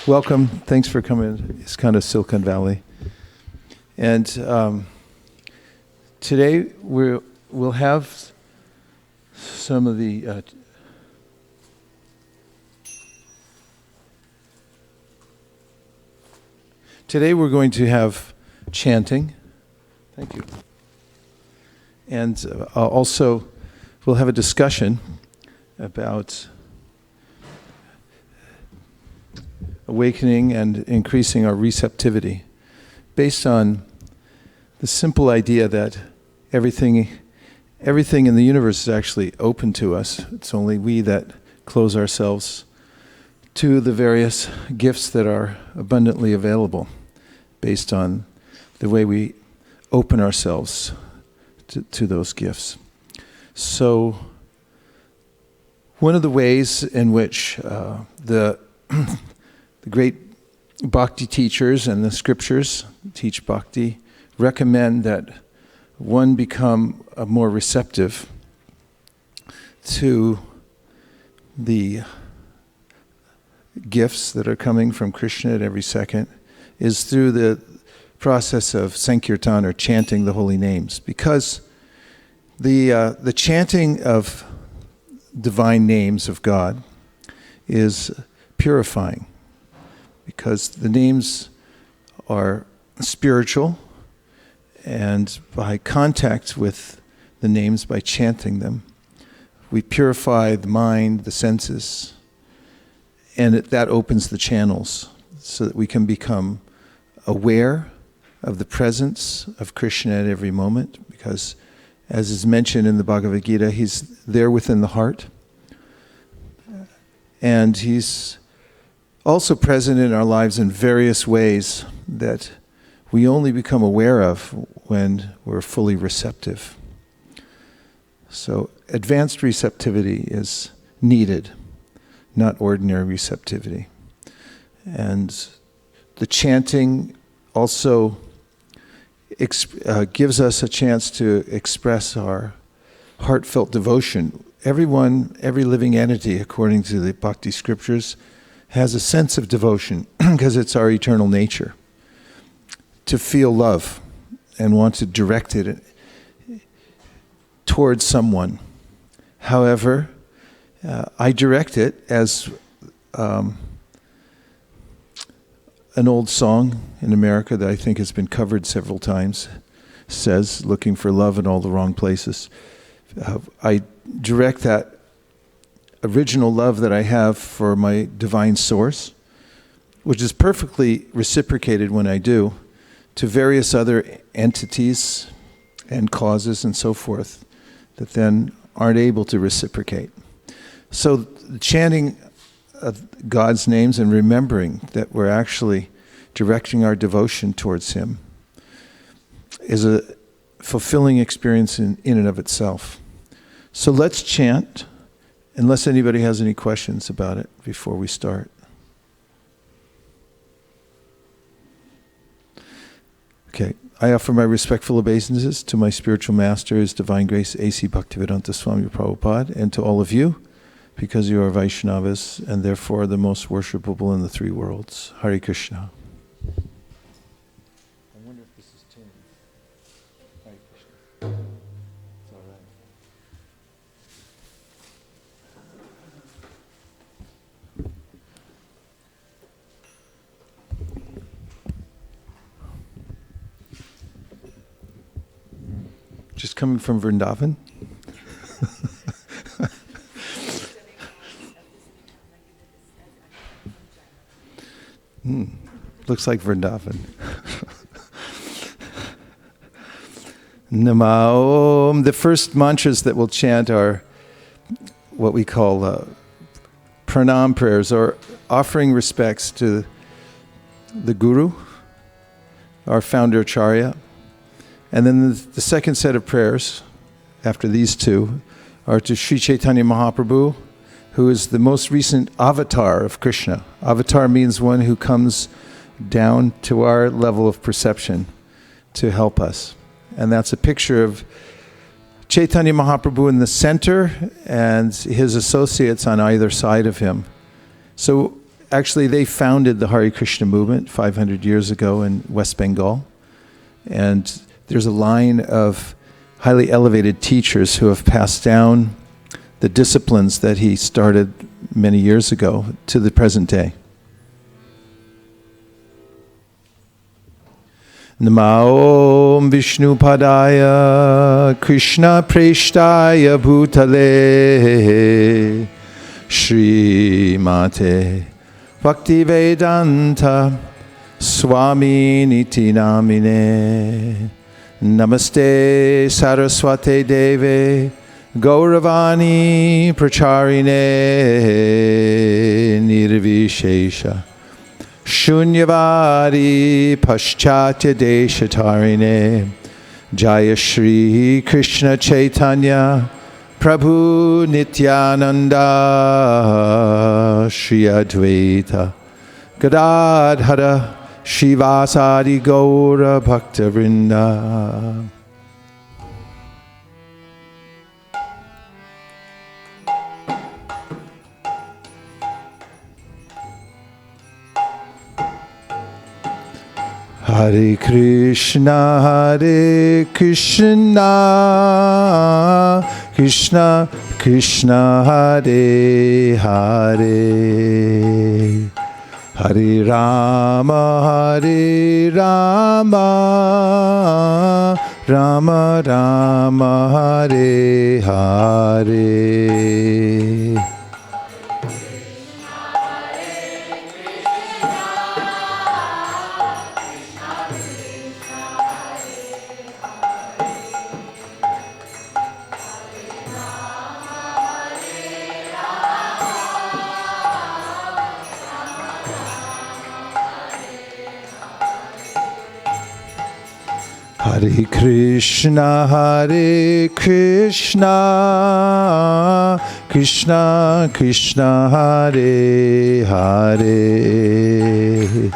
Welcome. Thanks for coming. It's kind of Silicon Valley. And today we'll have some of the today we're going to have chanting. Thank you. And also we'll have a discussion about awakening and increasing our receptivity based on the simple idea that everything in the universe is actually open to us. It's only we that close ourselves to the various gifts that are abundantly available based on the way we open ourselves to those gifts. So one of the ways in which the great bhakti teachers and the scriptures teach bhakti recommend that one become more receptive to the gifts that are coming from Krishna at every second is through the process of sankirtan, or chanting the holy names. Because the chanting of divine names of God is purifying, because the names are spiritual, and by contact with the names, by chanting them, we purify the mind, the senses, and that opens the channels so that we can become aware of the presence of Krishna at every moment, because as is mentioned in the Bhagavad Gita, he's there within the heart, and he's also present in our lives in various ways that we only become aware of when we're fully receptive. So advanced receptivity is needed, not ordinary receptivity. And the chanting also gives us a chance to express our heartfelt devotion. Everyone, every living entity, according to the Bhakti scriptures, has a sense of devotion because it's our eternal nature to feel love and want to direct it towards someone. However, I direct it as an old song in America that I think has been covered several times says, looking for love in all the wrong places. I direct that original love that I have for my divine source, which is perfectly reciprocated when I do, to various other entities and causes and so forth that then aren't able to reciprocate. So the chanting of God's names and remembering that we're actually directing our devotion towards Him is a fulfilling experience in and of itself. So let's chant, unless anybody has any questions about it before we start. Okay, I offer my respectful obeisances to my spiritual master, His Divine Grace, A.C. Bhaktivedanta Swami Prabhupada, and to all of you, because you are Vaishnavas and therefore the most worshipable in the three worlds. Hare Krishna. I wonder if this is tuned. Hare Krishna. It's all right. Just coming from Vrindavan? Looks like Vrindavan. Nama Om. The first mantras that we'll chant are what we call pranam prayers, or offering respects to the Guru, our founder Acharya. And then the second set of prayers, after these two, are to Sri Chaitanya Mahaprabhu, who is the most recent avatar of Krishna. Avatar means one who comes down to our level of perception to help us. And that's a picture of Chaitanya Mahaprabhu in the center and his associates on either side of him. So actually, they founded the Hare Krishna movement 500 years ago in West Bengal. And there's a line of highly elevated teachers who have passed down the disciplines that he started many years ago to the present day. Namo Om Vishnu Padaya Krishna Preshtaya Bhutale Shri Mate Bhaktivedanta Swami Niti Namine Namaste Saraswate Deve Gauravani Pracharine Nirvishesha Shunyavadi Paschatya Deshatarine Jaya Shri Krishna Chaitanya Prabhu Nityananda Shri Advaita Gadadhara Shivasadi Gaura Bhakta Vrinda. Hare Krishna, Krishna Krishna, Hare Hare, Hare Rama, Rama Rama, Hare Hare. Hare Krishna, Krishna Krishna, Hare Hare,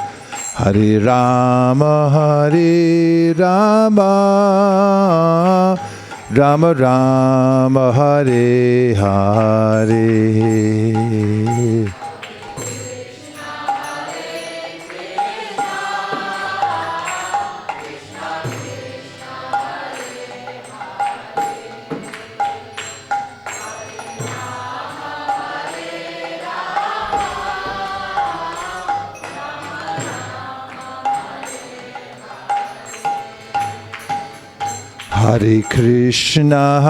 Hare Rama, Rama Rama, Hare Hare. Hare Krishna,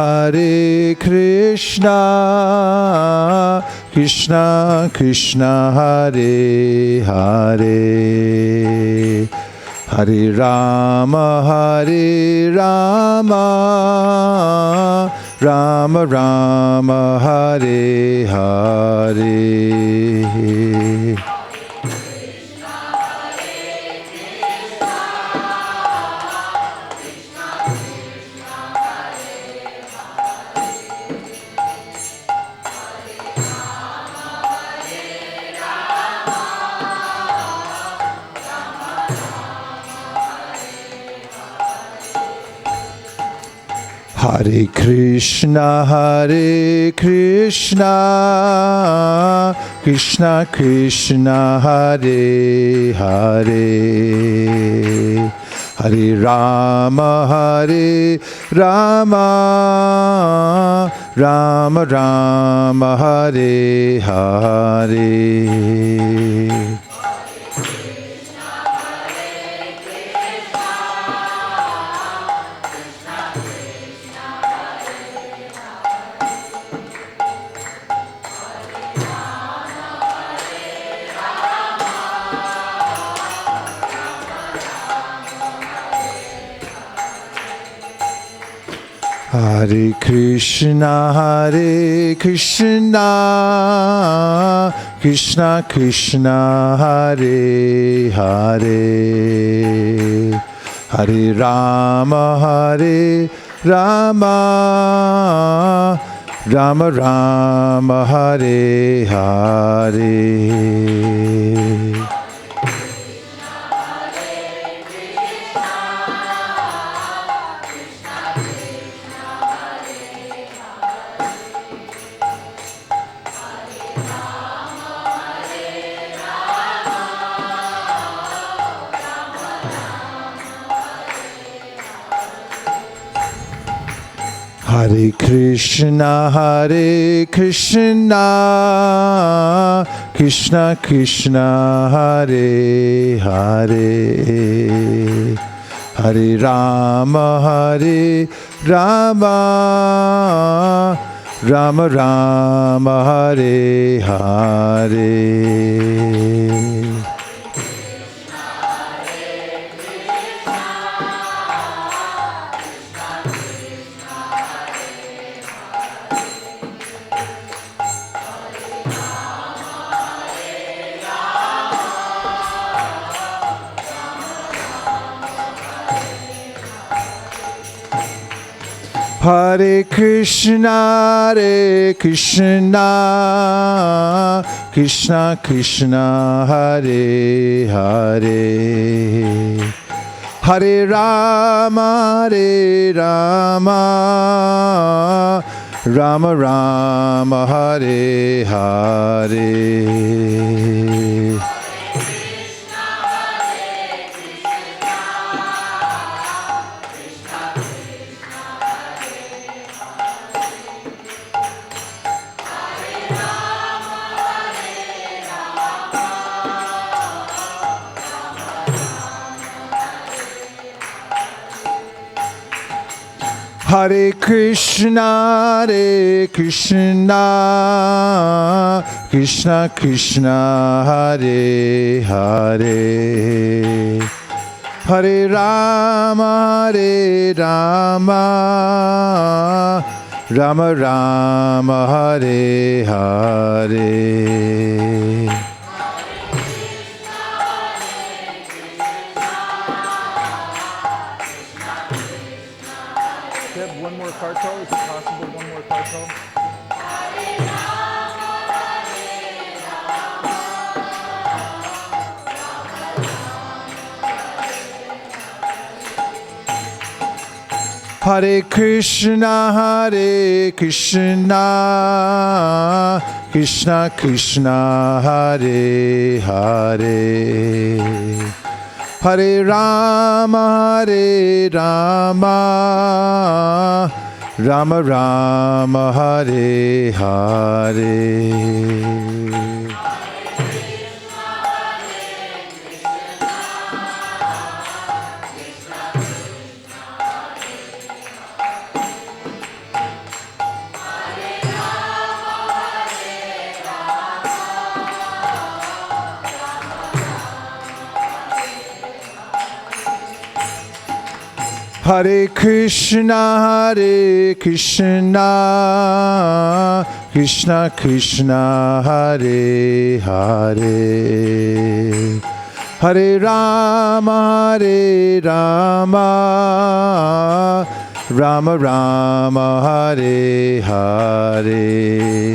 Krishna Krishna, Hare Hare, Hare Rama, Rama Rama, Hare Hare. Hare Krishna, Krishna Krishna, Hare Hare, Hare Rama, Rama Rama, Hare Hare. Hare Krishna, Krishna Krishna, Hare Hare, Hare Rama, Rama Rama, Hare Hare. Hare Krishna, Krishna Krishna, Hare Hare, Hare Rama, Rama Rama, Hare Hare. Hare Krishna, Krishna Krishna, Hare Hare, Hare Rama, Rama Rama, Hare Hare. Hare Krishna, Krishna Krishna, Hare Hare, Hare Rama, Rama Rama, Hare Hare. One more kartal, is it possible? One more kartal? Hare Krishna, Krishna Krishna, Hare Hare, Hare Rama, Rama Rama, Hare Hare. Hare Krishna, Krishna Krishna, Hare Hare, Hare Rama, Rama Rama, Hare Hare.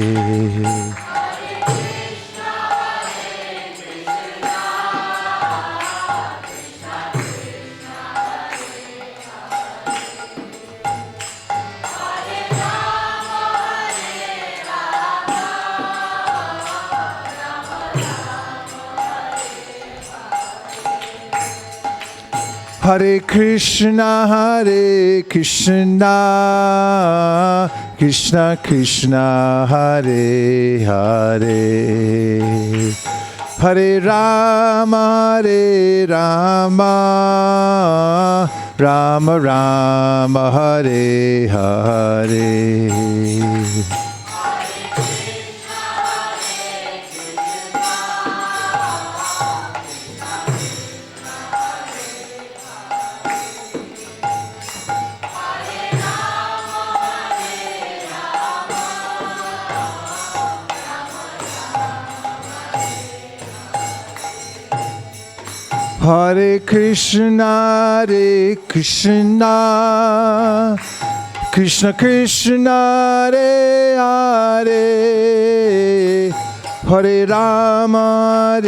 Hare Krishna, Krishna Krishna, Hare Hare, Hare Rama, Rama Rama, Hare Hare. Hare Krishna, Krishna Krishna, Hare Hare, Hare Rama,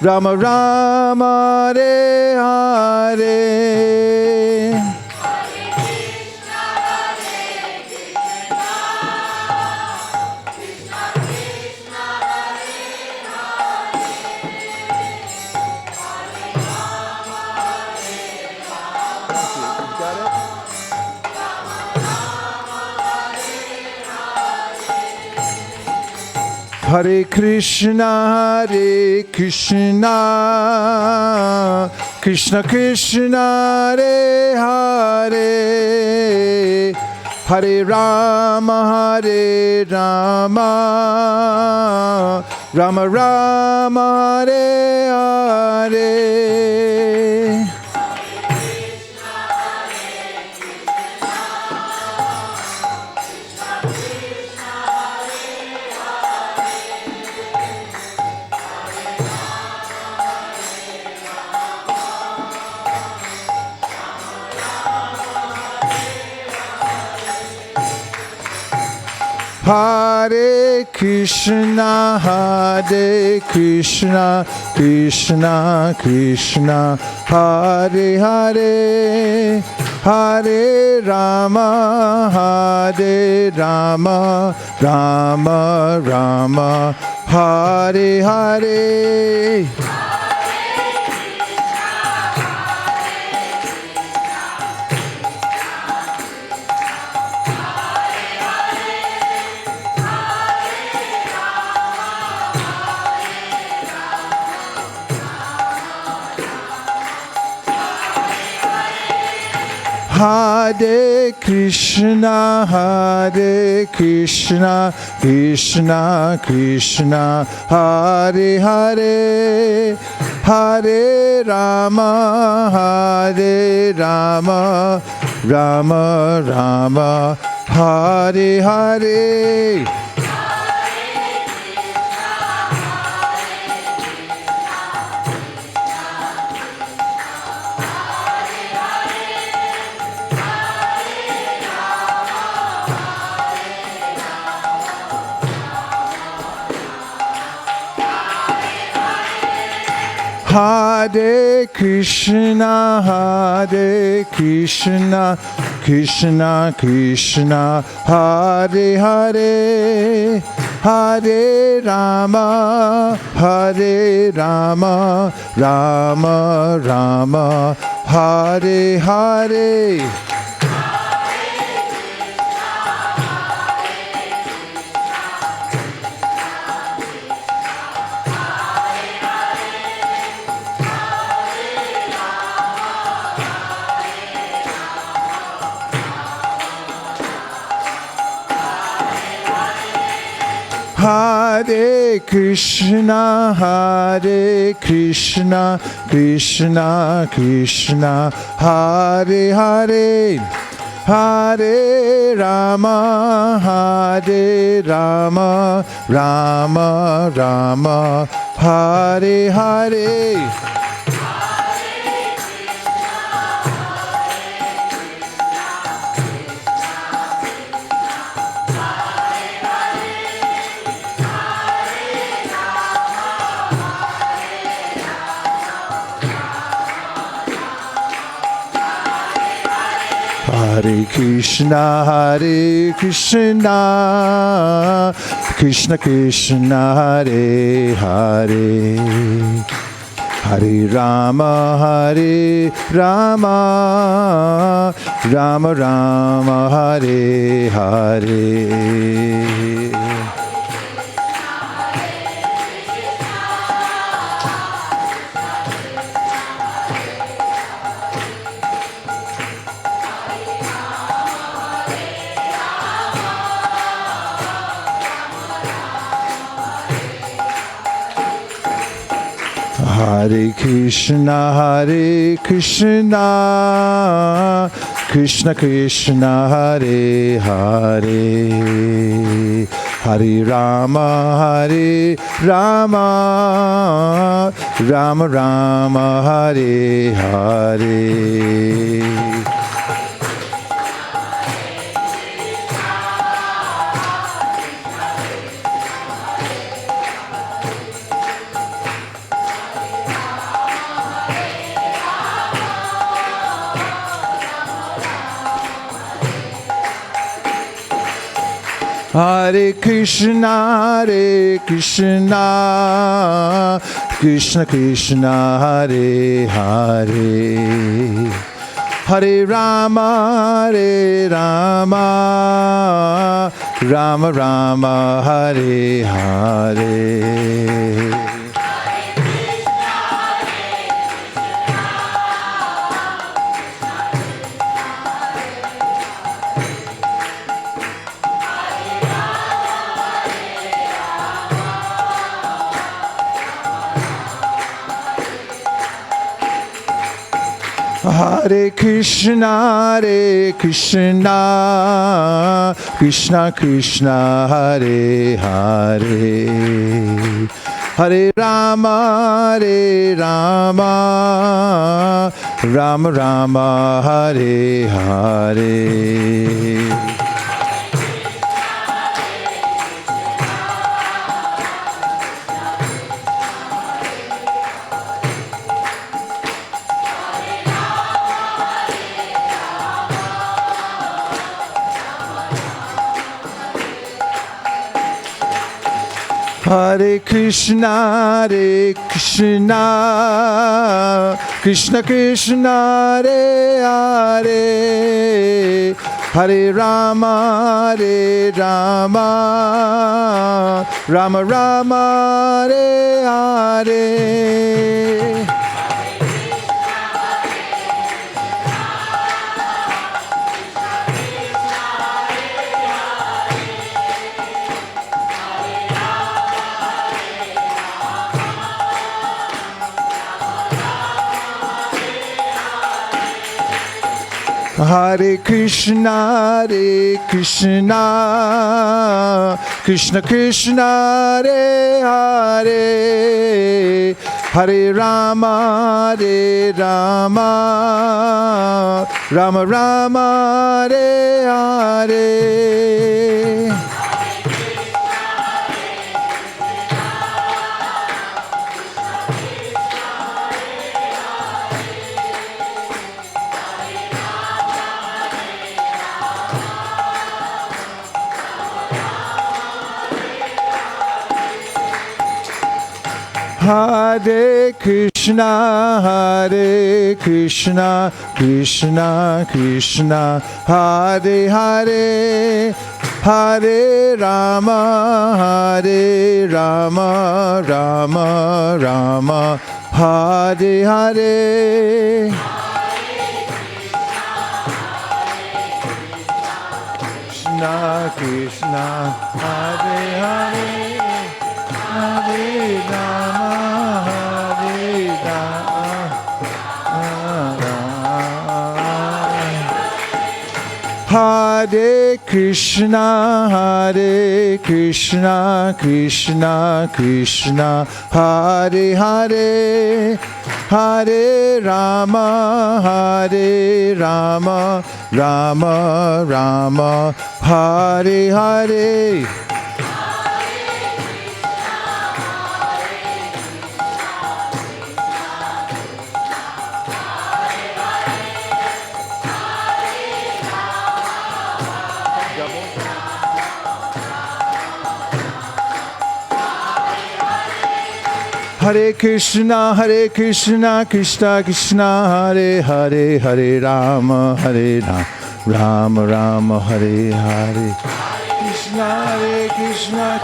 Rama Rama, Hare Hare. Got it? Hare Krishna, Krishna Krishna, Hare Hare, Hare Rama, Rama Rama, Hare Hare. Hare Krishna, Krishna Krishna, Hare Hare, Hare Rama, Rama Rama, Hare Hare. Hare Krishna, Krishna Krishna, Hare Hare, Hare Rama, Rama Rama, Hare Hare. Hare Krishna, Krishna Krishna, Hare Hare, Hare Rama, Rama Rama, Hare Hare. Hare Krishna, Krishna Krishna, Hare Hare, Hare Rama, Rama Rama, Hare Hare. Hare Krishna, Krishna Krishna, Hare Hare, Hare Rama, Rama Rama, Hare Hare. Hare Krishna, Krishna Krishna, Hare Hare, Hare Rama, Rama Rama, Hare Hare. Hare Krishna, Krishna Krishna, Hare Hare, Hare Rama, Rama Rama Hare Hare. Hare Krishna, Krishna Krishna, Hare Hare, Hare Rama, Rama Rama, Hare Hare. Hare Krishna, Krishna Krishna, Hare Hare, Hare Rama, Rama Rama, Hare Hare. Hare Krishna, Krishna Krishna, Hare Hare, Hare Rama, Rama Rama, Hare Hare. Hare Krishna, Krishna Krishna, Hare Hare, Hare Rama, Rama Rama, Hare Hare. Krishna Krishna, Hare Hare, Hare Rama, Hare Rama. Hare Krishna, Krishna Krishna, Hare Hare, Hare Rama, Rama Rama, Hare Hare. Hare Krishna, Krishna Krishna, Hare Hare, Hare Rama, Rama Rama, Hare Hare. Krishna, Krishna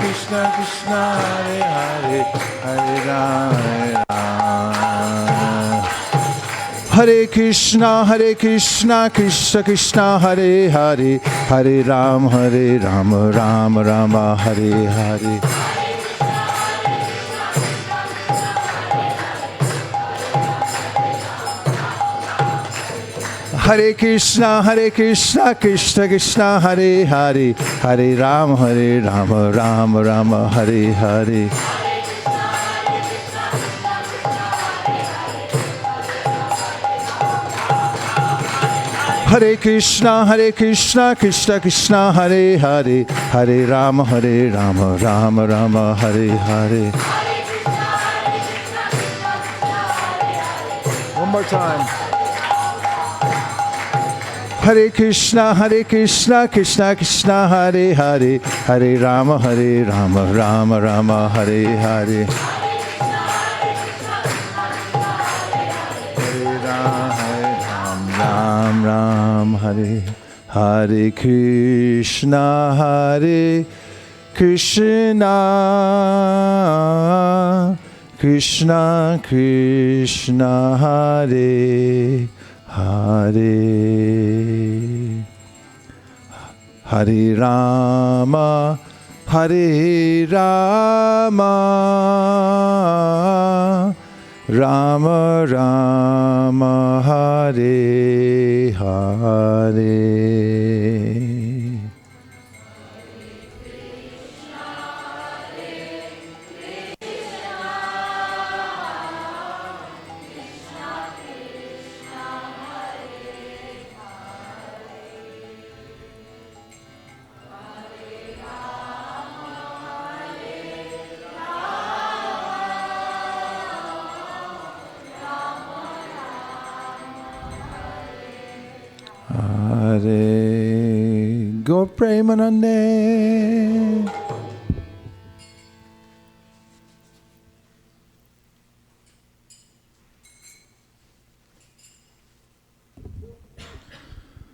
Krishna, Hare Hare, Hare Rama, Hare Krishna, Krishna Krishna, Hare Hare, Hare Rama, Rama Rama, Hare Hare. Hare Krishna, Krishna Krishna, Hare Hare, Hare Rama, Rama Rama, Hare Hare. Hare Krishna, Krishna Krishna, Hare Hare, Hare Rama, Rama Rama, Hare Hare. One more time. Hare Krishna, Krishna Krishna, Hare Hare, Hare Rama, Rama Rama, Hare Hare. Hare Ram, Ram Ram, Hare Hare Krishna, Krishna Krishna, Hare Hare. Hare Rama, Hare Rama, Rama Rama, Hare Hare. Hare Gaur Premanande.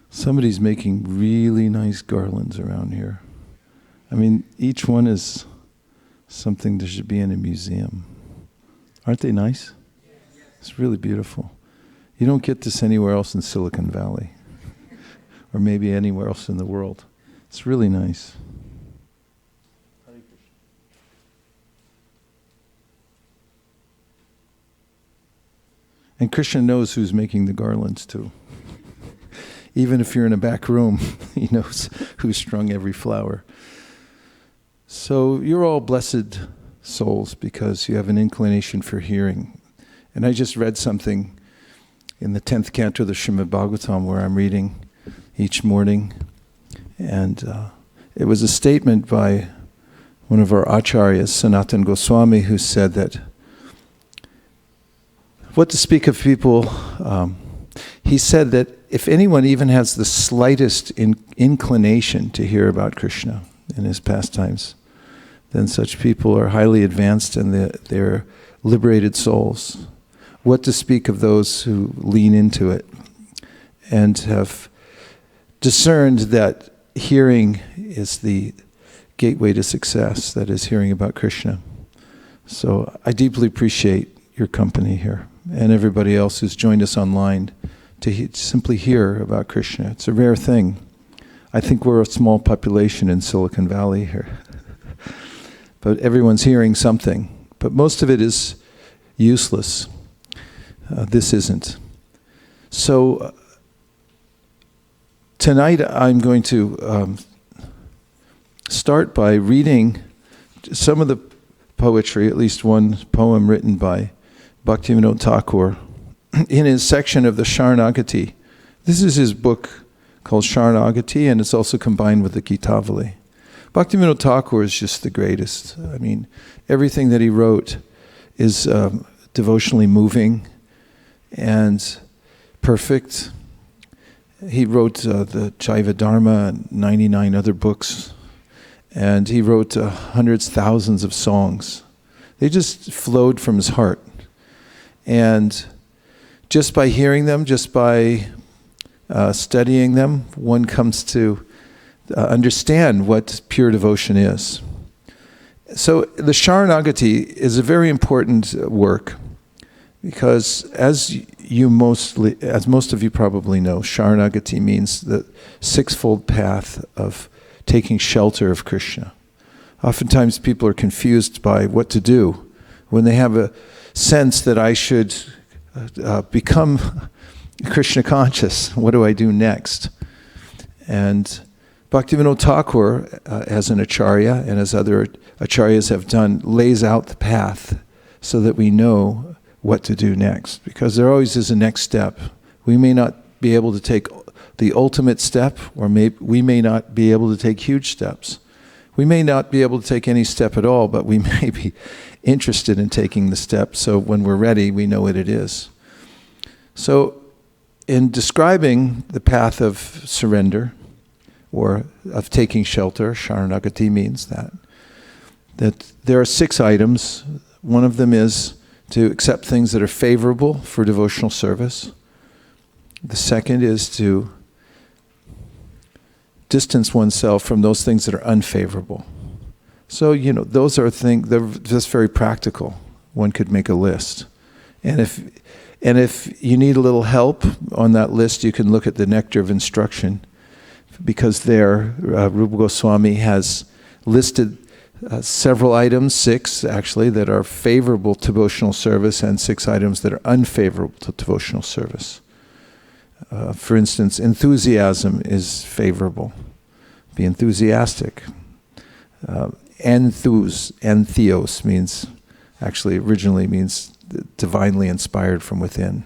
Somebody's making really nice garlands around here. I mean, each one is something that should be in a museum. Aren't they nice? It's really beautiful. You don't get this anywhere else in Silicon Valley. Or maybe anywhere else in the world. It's really nice. And Krishna knows who's making the garlands too. Even if you're in a back room, he knows who's strung every flower. So you're all blessed souls because you have an inclination for hearing. And I just read something in the 10th canto of the Srimad Bhagavatam where I'm reading each morning, and it was a statement by one of our acharyas, Sanatana Goswami, who said that what to speak of people, he said that if anyone even has the slightest inclination to hear about Krishna in his pastimes, then such people are highly advanced and they're liberated souls. What to speak of those who lean into it and have discerned that hearing is the gateway to success, that is hearing about Krishna. So I deeply appreciate your company here and everybody else who's joined us online to simply hear about Krishna. It's a rare thing. I think we're a small population in Silicon Valley here. But everyone's hearing something. But most of it is useless. This isn't. So tonight I'm going to start by reading some of the poetry, at least one poem written by Bhaktivinoda Thakur in his section of the Sharanagati. This is his book called Sharanagati, and it's also combined with the Gitavali. Bhaktivinoda Thakur is just the greatest. I mean, everything that he wrote is devotionally moving and perfect. He wrote the Jaiva Dharma and 99 other books, and he wrote hundreds, thousands of songs. They just flowed from his heart. And just by hearing them, just by studying them, one comes to understand what pure devotion is. So the Sharanagati is a very important work because as most of you probably know, Sharanagati means the sixfold path of taking shelter of Krishna. Oftentimes people are confused by what to do when they have a sense that I should become Krishna conscious. What do I do next? And Bhaktivinoda Thakur, as an acharya and as other acharyas have done, lays out the path so that we know what to do next. Because there always is a next step. We may not be able to take the ultimate step, or we may not be able to take huge steps. We may not be able to take any step at all, but we may be interested in taking the step, so when we're ready, we know what it is. So, in describing the path of surrender, or of taking shelter, Sharanagati means that there are 6 items. One of them is to accept things that are favorable for devotional service. The second is to distance oneself from those things that are unfavorable. So, those are things, they're just very practical. One could make a list. And if you need a little help on that list, you can look at the Nectar of Instruction, because there, Rupa Goswami has listed several items, 6 actually, that are favorable to devotional service, and 6 items that are unfavorable to devotional service. For instance, enthusiasm is favorable. Be enthusiastic. Entheos means, actually originally means divinely inspired from within.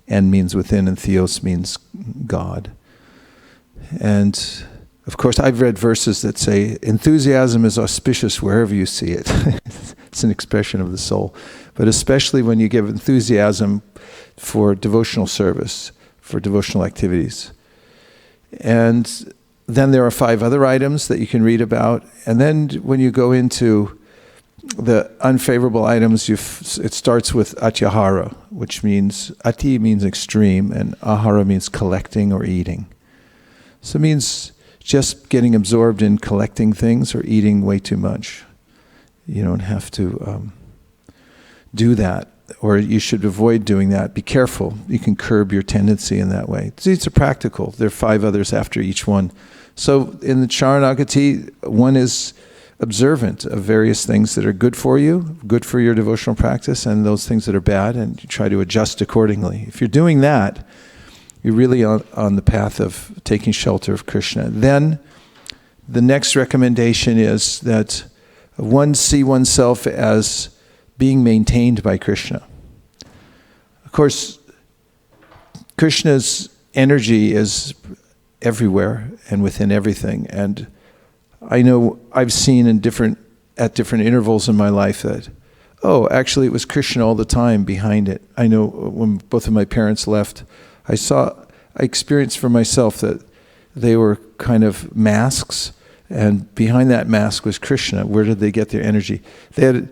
En means within, and theos means God. And of course, I've read verses that say, enthusiasm is auspicious wherever you see it. It's an expression of the soul. But especially when you give enthusiasm for devotional service, for devotional activities. And then there are 5 other items that you can read about. And then when you go into the unfavorable items, it starts with atyahara, which means, ati means extreme, and ahara means collecting or eating. So it means just getting absorbed in collecting things or eating way too much. You don't have to do that, or you should avoid doing that. Be careful. You can curb your tendency in that way. These are practical. There are 5 others after each one. So in the Sharanagati, one is observant of various things that are good for you, good for your devotional practice, and those things that are bad, and you try to adjust accordingly. If you're doing that, you're really on the path of taking shelter of Krishna. Then the next recommendation is that one see oneself as being maintained by Krishna. Of course, Krishna's energy is everywhere and within everything. And I know I've seen at different intervals in my life that, actually it was Krishna all the time behind it. I know when both of my parents left, I experienced for myself that they were kind of masks, and behind that mask was Krishna. Where did they get their energy? They had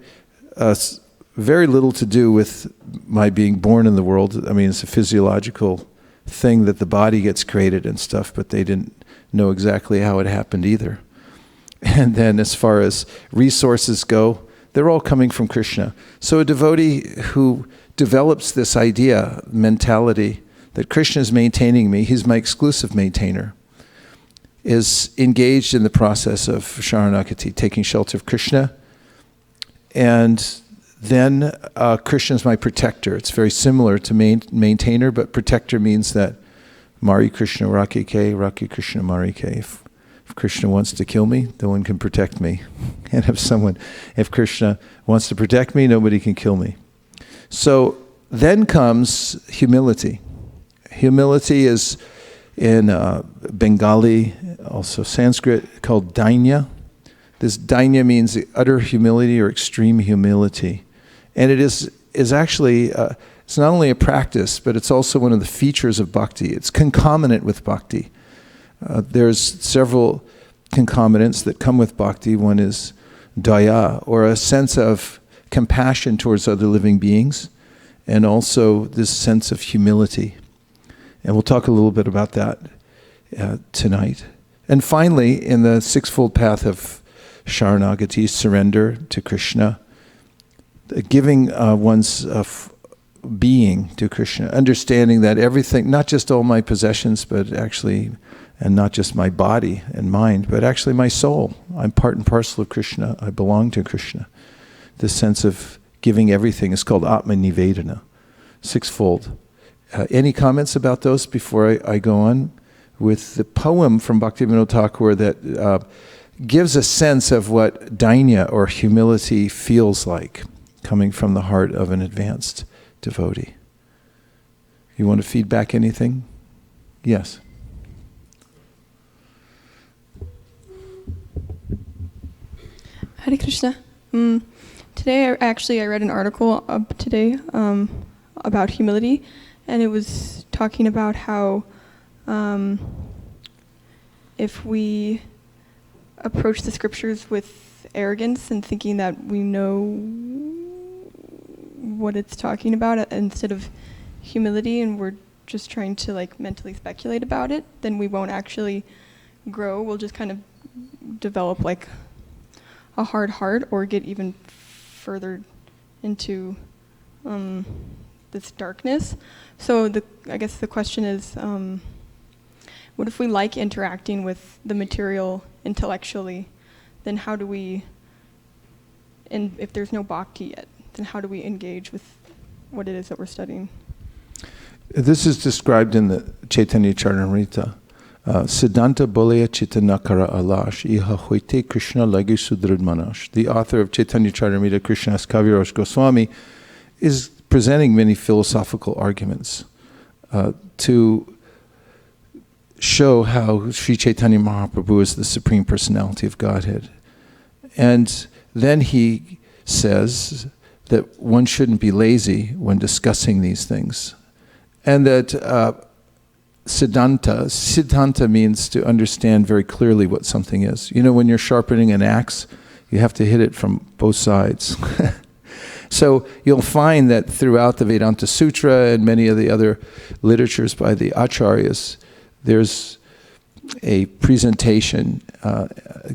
very little to do with my being born in the world. I mean, it's a physiological thing that the body gets created and stuff, but they didn't know exactly how it happened either. And then as far as resources go, they're all coming from Krishna. So a devotee who develops this idea, mentality, that Krishna is maintaining me, he's my exclusive maintainer, is engaged in the process of Sharanagati, taking shelter of Krishna. And then Krishna is my protector. It's very similar to maintainer, but protector means that Mari Krishna Rakike, Raki Krishna Marike. If Krishna wants to kill me, no one can protect me. And if Krishna wants to protect me, nobody can kill me. So then comes humility. Humility is in Bengali, also Sanskrit, called dainya. This dainya means utter humility or extreme humility. And it is actually, it's not only a practice, but it's also one of the features of bhakti. It's concomitant with bhakti. There's several concomitants that come with bhakti. One is daya, or a sense of compassion towards other living beings, and also this sense of humility. And we'll talk a little bit about that tonight. And finally, in the 6-fold path of Sharanagati, surrender to Krishna, giving one's being to Krishna, understanding that everything, not just all my possessions, but actually, and not just my body and mind, but actually my soul. I'm part and parcel of Krishna. I belong to Krishna. This sense of giving everything is called Atma Nivedana, 6-fold. Any comments about those before I go on with the poem from Bhaktivinoda Thakur that gives a sense of what dainya or humility feels like coming from the heart of an advanced devotee. You want to feedback anything? Yes. Hare Krishna. Today, I read an article today about humility, and it was talking about how if we approach the scriptures with arrogance and thinking that we know what it's talking about instead of humility, and we're just trying to mentally speculate about it, then we won't actually grow, we'll just kind of develop like a hard heart or get even further into this darkness. So I guess the question is, what if we like interacting with the material intellectually, then how do we, and if there's no bhakti yet, then how do we engage with what it is that we're studying? This is described in the Chaitanya Charitamrita. Siddhanta Bolaya Chitanakara Alash Iha Hoite Krishna Lagi Sudrid Manash. The author of Chaitanya Charitamrita, Krishnadas Kaviraj Goswami, is presenting many philosophical arguments to show how Sri Chaitanya Mahaprabhu is the Supreme Personality of Godhead. And then he says that one shouldn't be lazy when discussing these things. And that Siddhanta means to understand very clearly what something is. You know, when you're sharpening an axe, you have to hit it from both sides. So you'll find that throughout the Vedanta Sutra and many of the other literatures by the acharyas, there's a presentation,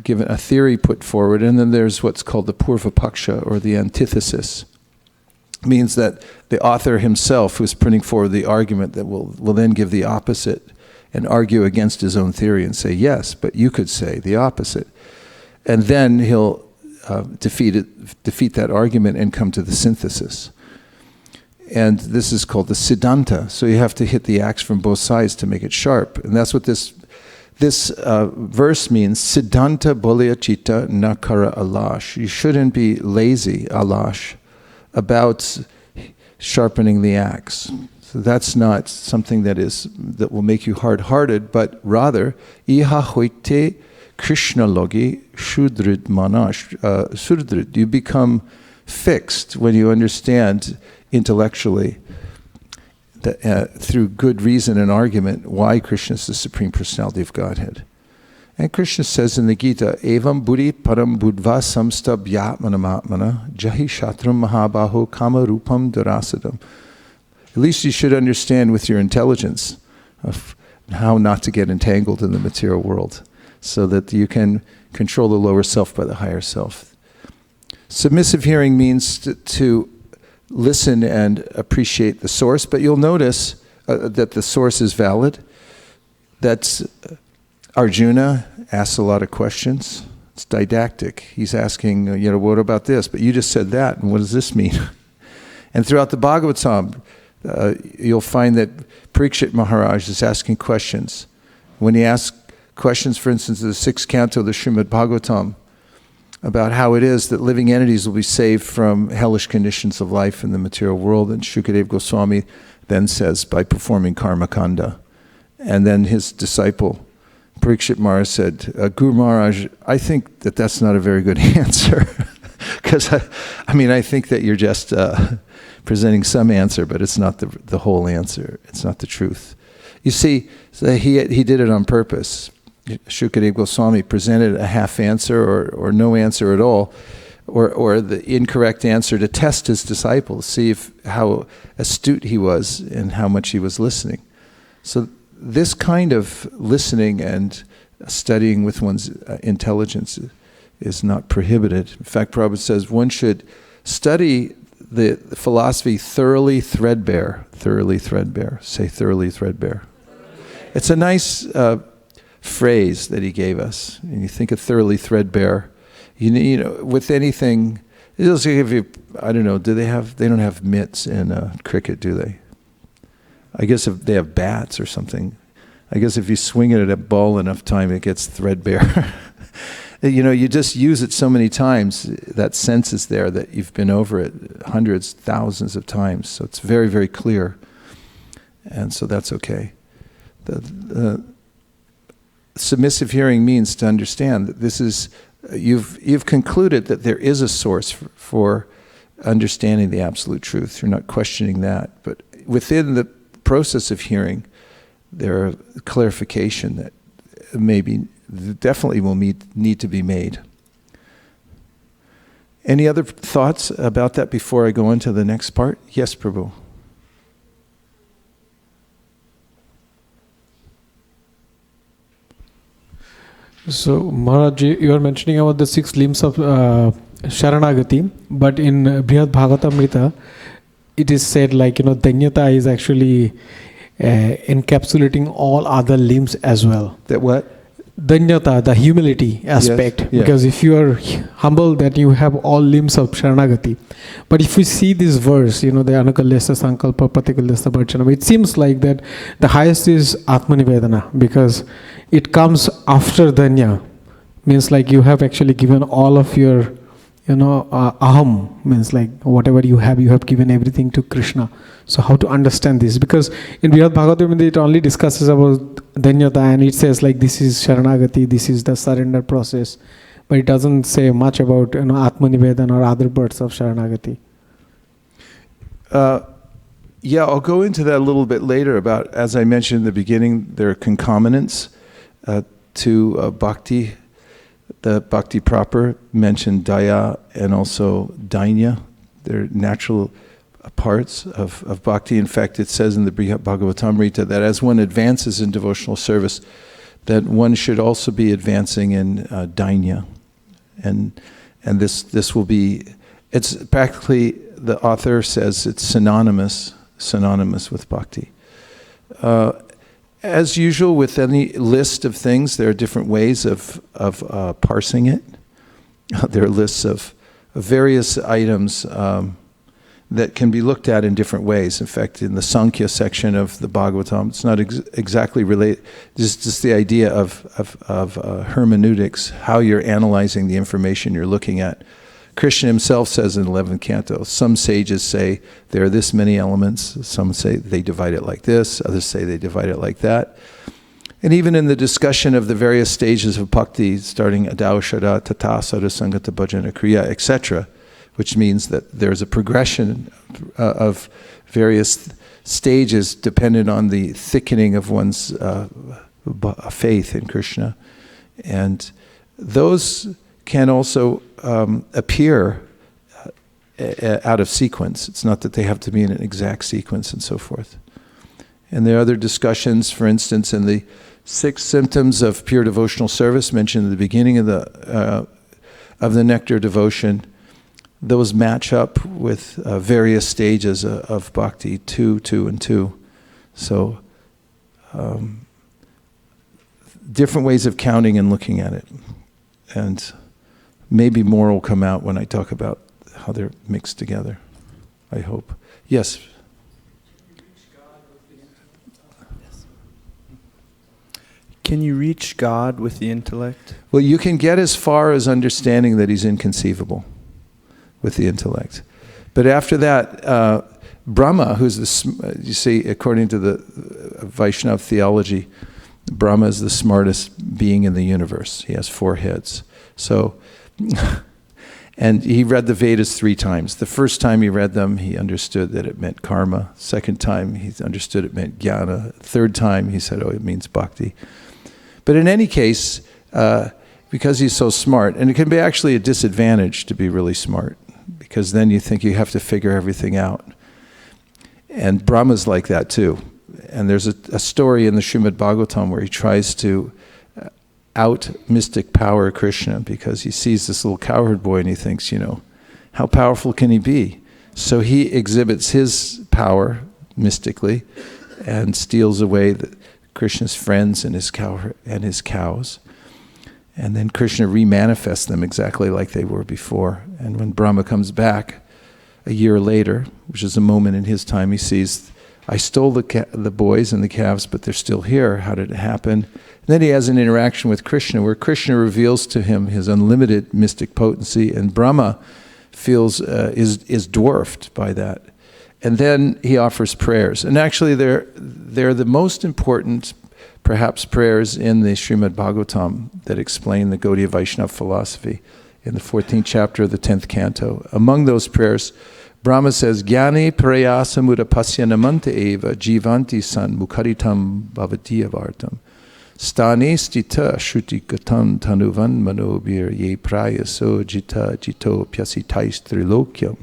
given a theory put forward, and then there's what's called the Purva Paksha, or the antithesis. It means that the author himself, who's putting forward the argument, that will then give the opposite and argue against his own theory and say, yes, but you could say the opposite. And then he'll defeat that argument and come to the synthesis. And this is called the Siddhanta. So you have to hit the axe from both sides to make it sharp. And that's what this verse means. Siddhanta bolya chitta nakara alash. You shouldn't be lazy, alash, about sharpening the axe. So that's not something that will make you hard-hearted, but rather, iha hoite Krishna logi shudrid manash. Sudrid. You become fixed when you understand intellectually, through good reason and argument, why Krishna is the Supreme Personality of Godhead. And Krishna says in the Gita, Evam buddhi param buddva samstabhyatmanamatmana jahi shatram mahabaho kamarupam darasadam. At least you should understand with your intelligence of how not to get entangled in the material world, so that you can control the lower self by the higher self. Submissive hearing means to listen and appreciate the source, but you'll notice that the source is valid. That's Arjuna asks a lot of questions. It's didactic. He's asking, what about this? But you just said that, and what does this mean? And throughout the Bhagavatam, you'll find that Parikshit Maharaj is asking questions. When he asks questions, for instance, in the 6th canto of the Srimad Bhagavatam, about how it is that living entities will be saved from hellish conditions of life in the material world. And Shukadeva Goswami then says, by performing karma kanda. And then his disciple, Parikshit Maharaj, said, Guru Maharaj, I think that that's not a very good answer. Because, I think that you're just presenting some answer, but it's not the whole answer. It's not the truth. You see, so he did it on purpose. Shukadeva Goswami presented a half answer or no answer at all, or the incorrect answer to test his disciple, see how astute he was and how much he was listening. So this kind of listening and studying with one's intelligence is not prohibited. In fact, Prabhupada says one should study the philosophy thoroughly threadbare. Thoroughly threadbare. Say thoroughly threadbare. It's a nice phrase that he gave us. And you think of thoroughly threadbare, with anything, it'll give you, I don't know, they don't have mitts in cricket, do they? I guess if they have bats or something. I guess if you swing it at a ball enough time, it gets threadbare. You just use it so many times, that sense is there that you've been over it hundreds, thousands of times. So it's very, very clear. And so that's okay. The submissive hearing means to understand that this is, you've concluded that there is a source for understanding the absolute truth. You're not questioning that. But within the process of hearing, there are clarification that definitely will need to be made. Any other thoughts about that before I go on to the next part? Yes, Prabhu. So, Maharaj, you are mentioning about the 6 limbs of Sharanagati, but in Brihad Bhagavatamrita, it is said like, Danyata is actually encapsulating all other limbs as well. That what? Danyata, the humility aspect. Yes. Because if you are humble, that you have all limbs of Sharanagati. But if we see this verse, the Anukalesa Sankalpa Patikalesa Bharchanam, it seems like that the highest is Atmanivedana, because it comes after Danya. Means like you have actually given all of your, aham, means like whatever you have given everything to Krishna. So how to understand this? Because in Brihad Bhagavatam, it only discusses about Danyata, and it says like this is Sharanagati, this is the surrender process. But it doesn't say much about Atmanivedana or other parts of Sharanagati. Yeah, I'll go into that a little bit later about, as I mentioned in the beginning, there are concomitants to bhakti. The bhakti proper mentioned daya and also dainya. They're natural parts of bhakti. In fact, it says in the Bhagavatamrita that as one advances in devotional service, that one should also be advancing in dainya. And this will be, it's practically, the author says it's synonymous with bhakti. As usual with any list of things, there are different ways of parsing it. There are lists of various items that can be looked at in different ways. In fact, in the Sankhya section of the Bhagavatam, it's not exactly related. It's just the idea of hermeneutics, how you're analyzing the information you're looking at. Krishna himself says in 11th canto, some sages say there are this many elements, some say they divide it like this, others say they divide it like that. And even in the discussion of the various stages of bhakti, starting adaushada, tata, sadhusangata, bhajana, kriya, etc., which means that there's a progression of various stages dependent on the thickening of one's faith in Krishna. And those can also appear out of sequence. It's not that they have to be in an exact sequence and so forth. And there are other discussions, for instance, in the 6 symptoms of pure devotional service mentioned at the beginning of the nectar devotion. Those match up with various stages of bhakti, 2, 2, and 2. So different ways of counting and looking at it. And maybe more will come out when I talk about how they're mixed together, I hope. Yes? Can you reach God with the intellect? Well, you can get as far as understanding that he's inconceivable with the intellect. But after that, Brahma, who's you see, according to the Vaishnava theology, Brahma is the smartest being in the universe. He has 4 heads. So, and he read the Vedas 3 times. The first time he read them, he understood that it meant karma. Second time, he understood it meant jnana. Third time, he said, oh, it means bhakti. But in any case, because he's so smart, and it can be actually a disadvantage to be really smart, because then you think you have to figure everything out. And Brahma's like that too. And there's a story in the Srimad Bhagavatam where he tries to out mystic power Krishna, because he sees this little cowherd boy and he thinks, how powerful can he be? So he exhibits his power mystically and steals away Krishna's friends and his cows. And then Krishna remanifests them exactly like they were before. And when Brahma comes back a year later, which is a moment in his time, he sees, I stole the boys and the calves, but they're still here. How did it happen? And then he has an interaction with Krishna where Krishna reveals to him his unlimited mystic potency, and Brahma feels is dwarfed by that. And then he offers prayers. And actually they're the most important, perhaps, prayers in the Srimad Bhagavatam that explain the Gaudiya Vaishnava philosophy in the 14th chapter of the 10th canto. Among those prayers, Brahma says, Jnani prayasa mudapasya namanta eva jivanti san mukharitam bhavatiya vartam. Stani stita shruti gatam tanuvan manobir ye prayaso jita jito pyasitais trilokyam.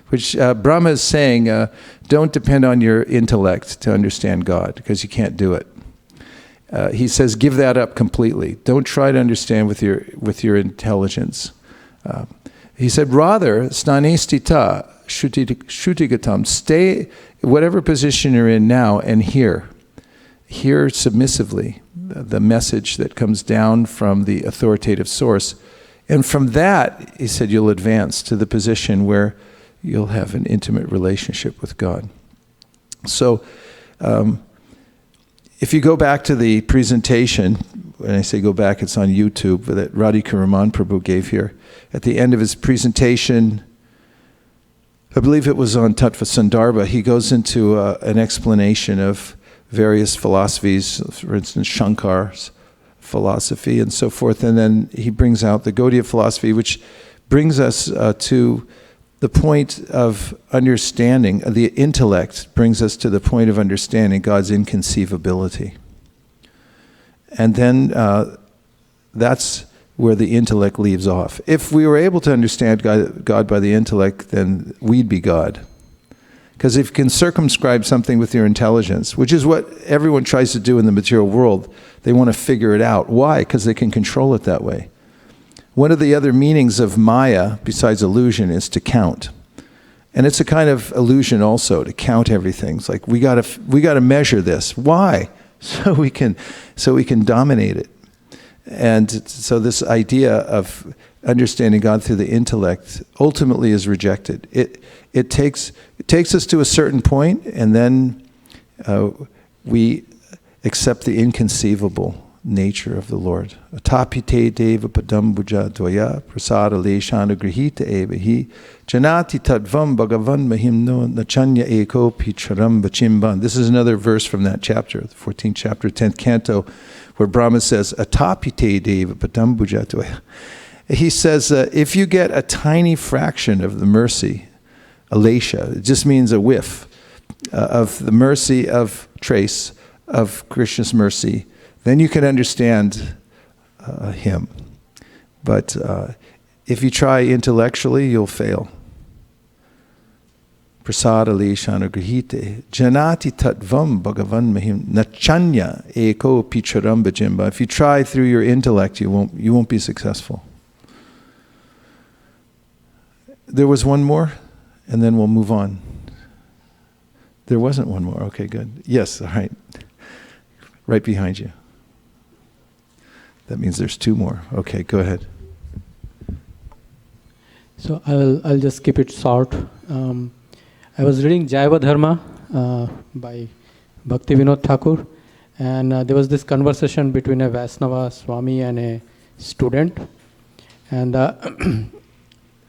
Which Brahma is saying, don't depend on your intellect to understand God, because you can't do it. he says, give that up completely. Don't try to understand with your intelligence. He said, rather, snanestita shutigatam, stay whatever position you're in now and hear submissively the message that comes down from the authoritative source. And from that, he said, you'll advance to the position where you'll have an intimate relationship with God. So, if you go back to the presentation, when I say go back, it's on YouTube, that Radhika Prabhu gave here. At the end of his presentation, I believe it was on Tattva Sandarbha, he goes into an explanation of various philosophies, for instance, Shankar's philosophy and so forth, and then he brings out the Gaudiya philosophy, which brings us to the point of understanding, the intellect brings us to the point of understanding God's inconceivability. And then that's where the intellect leaves off. If we were able to understand God by the intellect, then we'd be God. Because if you can circumscribe something with your intelligence, which is what everyone tries to do in the material world, they want to figure it out. Why? Because they can control it that way. One of the other meanings of Maya, besides illusion, is to count. And it's a kind of illusion also, to count everything. It's like, we gotta measure this. Why? So we can dominate it. And so this idea of understanding God through the intellect ultimately is rejected. It takes us to a certain point, and then we accept the inconceivable nature of the Lord. Atapite deva padambuja dvaya prasada leshana grihita evahi janati tadvam bhagavan mahimno nachanya eko picharam bachimban. This is another verse from that chapter, the 14th chapter, 10th canto, where Brahma says, Atapite deva padambuja dvaya. He says, if you get a tiny fraction of the mercy, alesha, it just means a whiff of the mercy of trace of Krishna's mercy, then you can understand him. But if you try intellectually, you'll fail. Prasada leshana grihite janati tatvam bhagavan mahim nachanya eko picharam bhajimba. If you try through your intellect, you won't be successful. There was one more, and then we'll move on. There wasn't one more. Okay, good. Yes, all right. Right behind you. That means there's two more. Okay, go ahead. So I'll just keep it short. I was reading Jaiva Dharma by Bhakti Vinod Thakur, and there was this conversation between a Vaisnava Swami and a student, and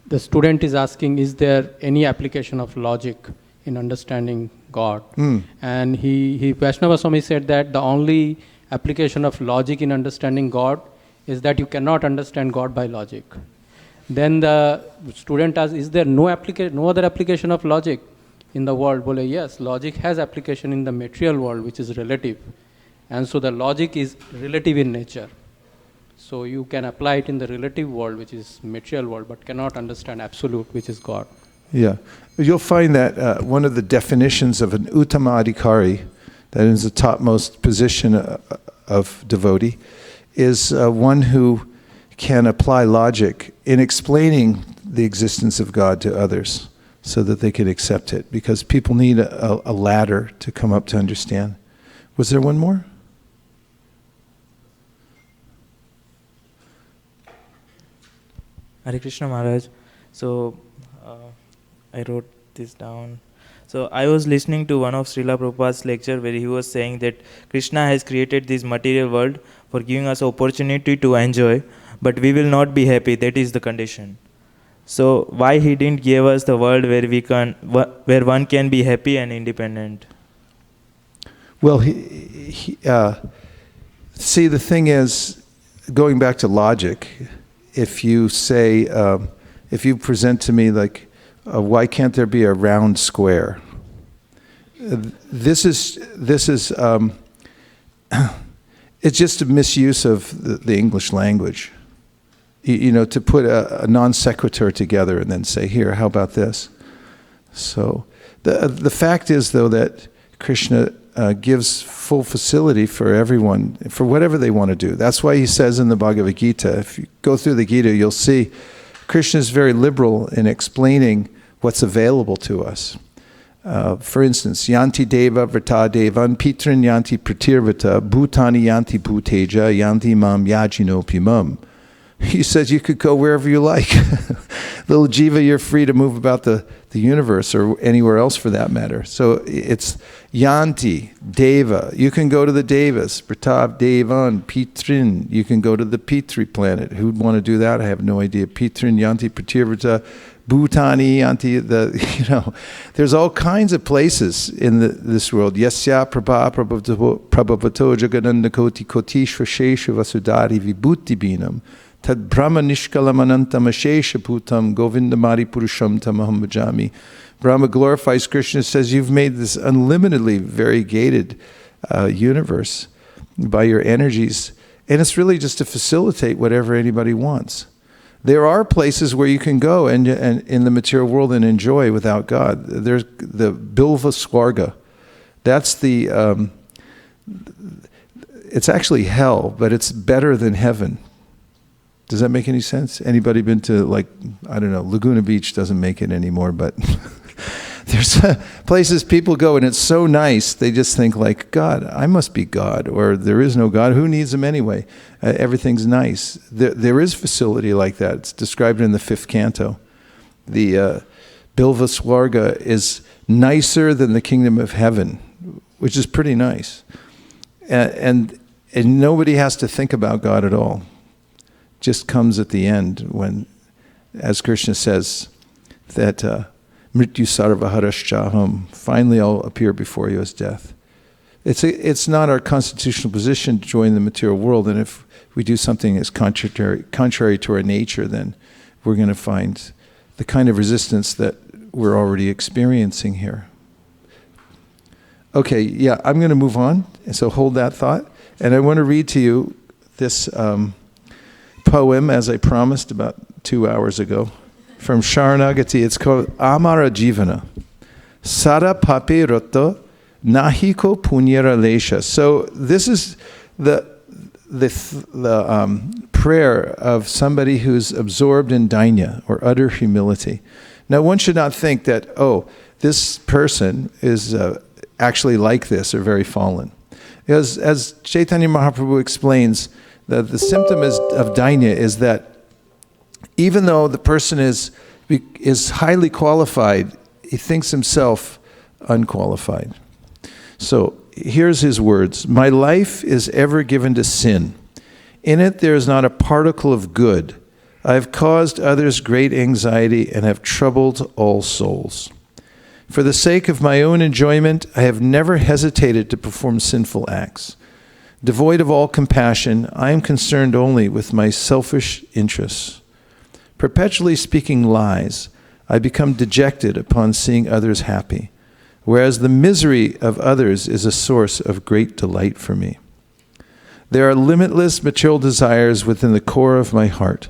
the student is asking, is there any application of logic in understanding God? And he Vaisnava Swami said that the only application of logic in understanding God is that you cannot understand God by logic. Then the student asked, is there no other application of logic in the world? Well, yes, logic has application in the material world, which is relative. And so the logic is relative in nature. So you can apply it in the relative world, which is material world, but cannot understand absolute, which is God. Yeah. You'll find that one of the definitions of an Uttama Adhikari, that is the topmost position of devotee, is one who can apply logic in explaining the existence of God to others so that they can accept it, because people need a ladder to come up to understand. Was there one more? Hare Krishna Maharaj. So I wrote this down. So I was listening to one of Srila Prabhupada's lecture where he was saying that Krishna has created this material world for giving us opportunity to enjoy, but we will not be happy. That is the condition. So why he didn't give us the world where one can be happy and independent? Well, see, the thing is, going back to logic, if you say, if you present to me like, why can't there be a round square? This is it's just a misuse of the English language. You know, to put a non sequitur together and then say, here, how about this? So the fact is, though, that Krishna gives full facility for everyone, for whatever they want to do. That's why he says in the Bhagavad Gita, if you go through the Gita, you'll see Krishna is very liberal in explaining what's available to us. For instance, yanti deva vrta devan pitrin yanti pratirvata bhutani yanti bhuteja yanti mam yajinopi mam. He says you could go wherever you like. Little jiva, you're free to move about the universe or anywhere else for that matter. So it's yanti, deva. You can go to the devas. Pratav, devan, pitrin. You can go to the Pitri planet. Who'd want to do that? I have no idea. Pitrin, yanti, pratirvata, bhutani, yanti. There's all kinds of places in this world. Yasya prabha prabhavato jagananda koti kotishva shesha vasudari vibhuti binam. Tad Brahma Nishkalamanantam Ashesha Putam Govindamari Purusham Tamaham Bhajami. Brahma glorifies Krishna, says you've made this unlimitedly variegated universe by your energies, and it's really just to facilitate whatever anybody wants. There are places where you can go and in the material world and enjoy without God. There's the Bilva Swarga. That's it's actually hell, but it's better than heaven. Does that make any sense? Anybody been to, Laguna Beach? Doesn't make it anymore, but there's places people go and it's so nice, they just think like, God, I must be God, or there is no God. Who needs him anyway? Everything's nice. There is facility like that. It's described in the 5th canto. The Bilva Swarga is nicer than the kingdom of heaven, which is pretty nice. And nobody has to think about God at all. Just comes at the end when, as Krishna says, that mrityu sarvaharashchaham, finally I'll appear before you as death. It's not our constitutional position to join the material world, and if we do something that's contrary to our nature, then we're going to find the kind of resistance that we're already experiencing here. Okay, yeah, I'm going to move on, and so hold that thought. And I want to read to you this poem, as I promised about 2 hours ago, from Sharanagati. It's called Amara Jivana. Sara pape roto nahiko punyara lesha. So this is the prayer of somebody who's absorbed in dainya, or utter humility. Now, one should not think that, this person is actually like this or very fallen. Because as Chaitanya Mahaprabhu explains, the symptom of dainya is that even though the person is highly qualified, he thinks himself unqualified. So here's his words. My life is ever given to sin. In it there is not a particle of good. I have caused others great anxiety and have troubled all souls. For the sake of my own enjoyment, I have never hesitated to perform sinful acts. Devoid of all compassion, I am concerned only with my selfish interests. Perpetually speaking lies, I become dejected upon seeing others happy, whereas the misery of others is a source of great delight for me. There are limitless material desires within the core of my heart.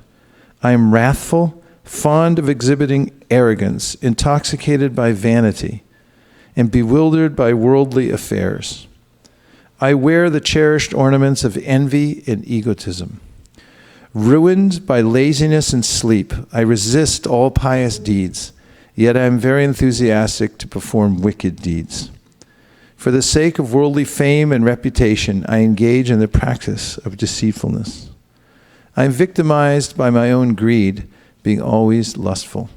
I am wrathful, fond of exhibiting arrogance, intoxicated by vanity, and bewildered by worldly affairs. I wear the cherished ornaments of envy and egotism. Ruined by laziness and sleep, I resist all pious deeds, yet I am very enthusiastic to perform wicked deeds. For the sake of worldly fame and reputation, I engage in the practice of deceitfulness. I am victimized by my own greed, being always lustful.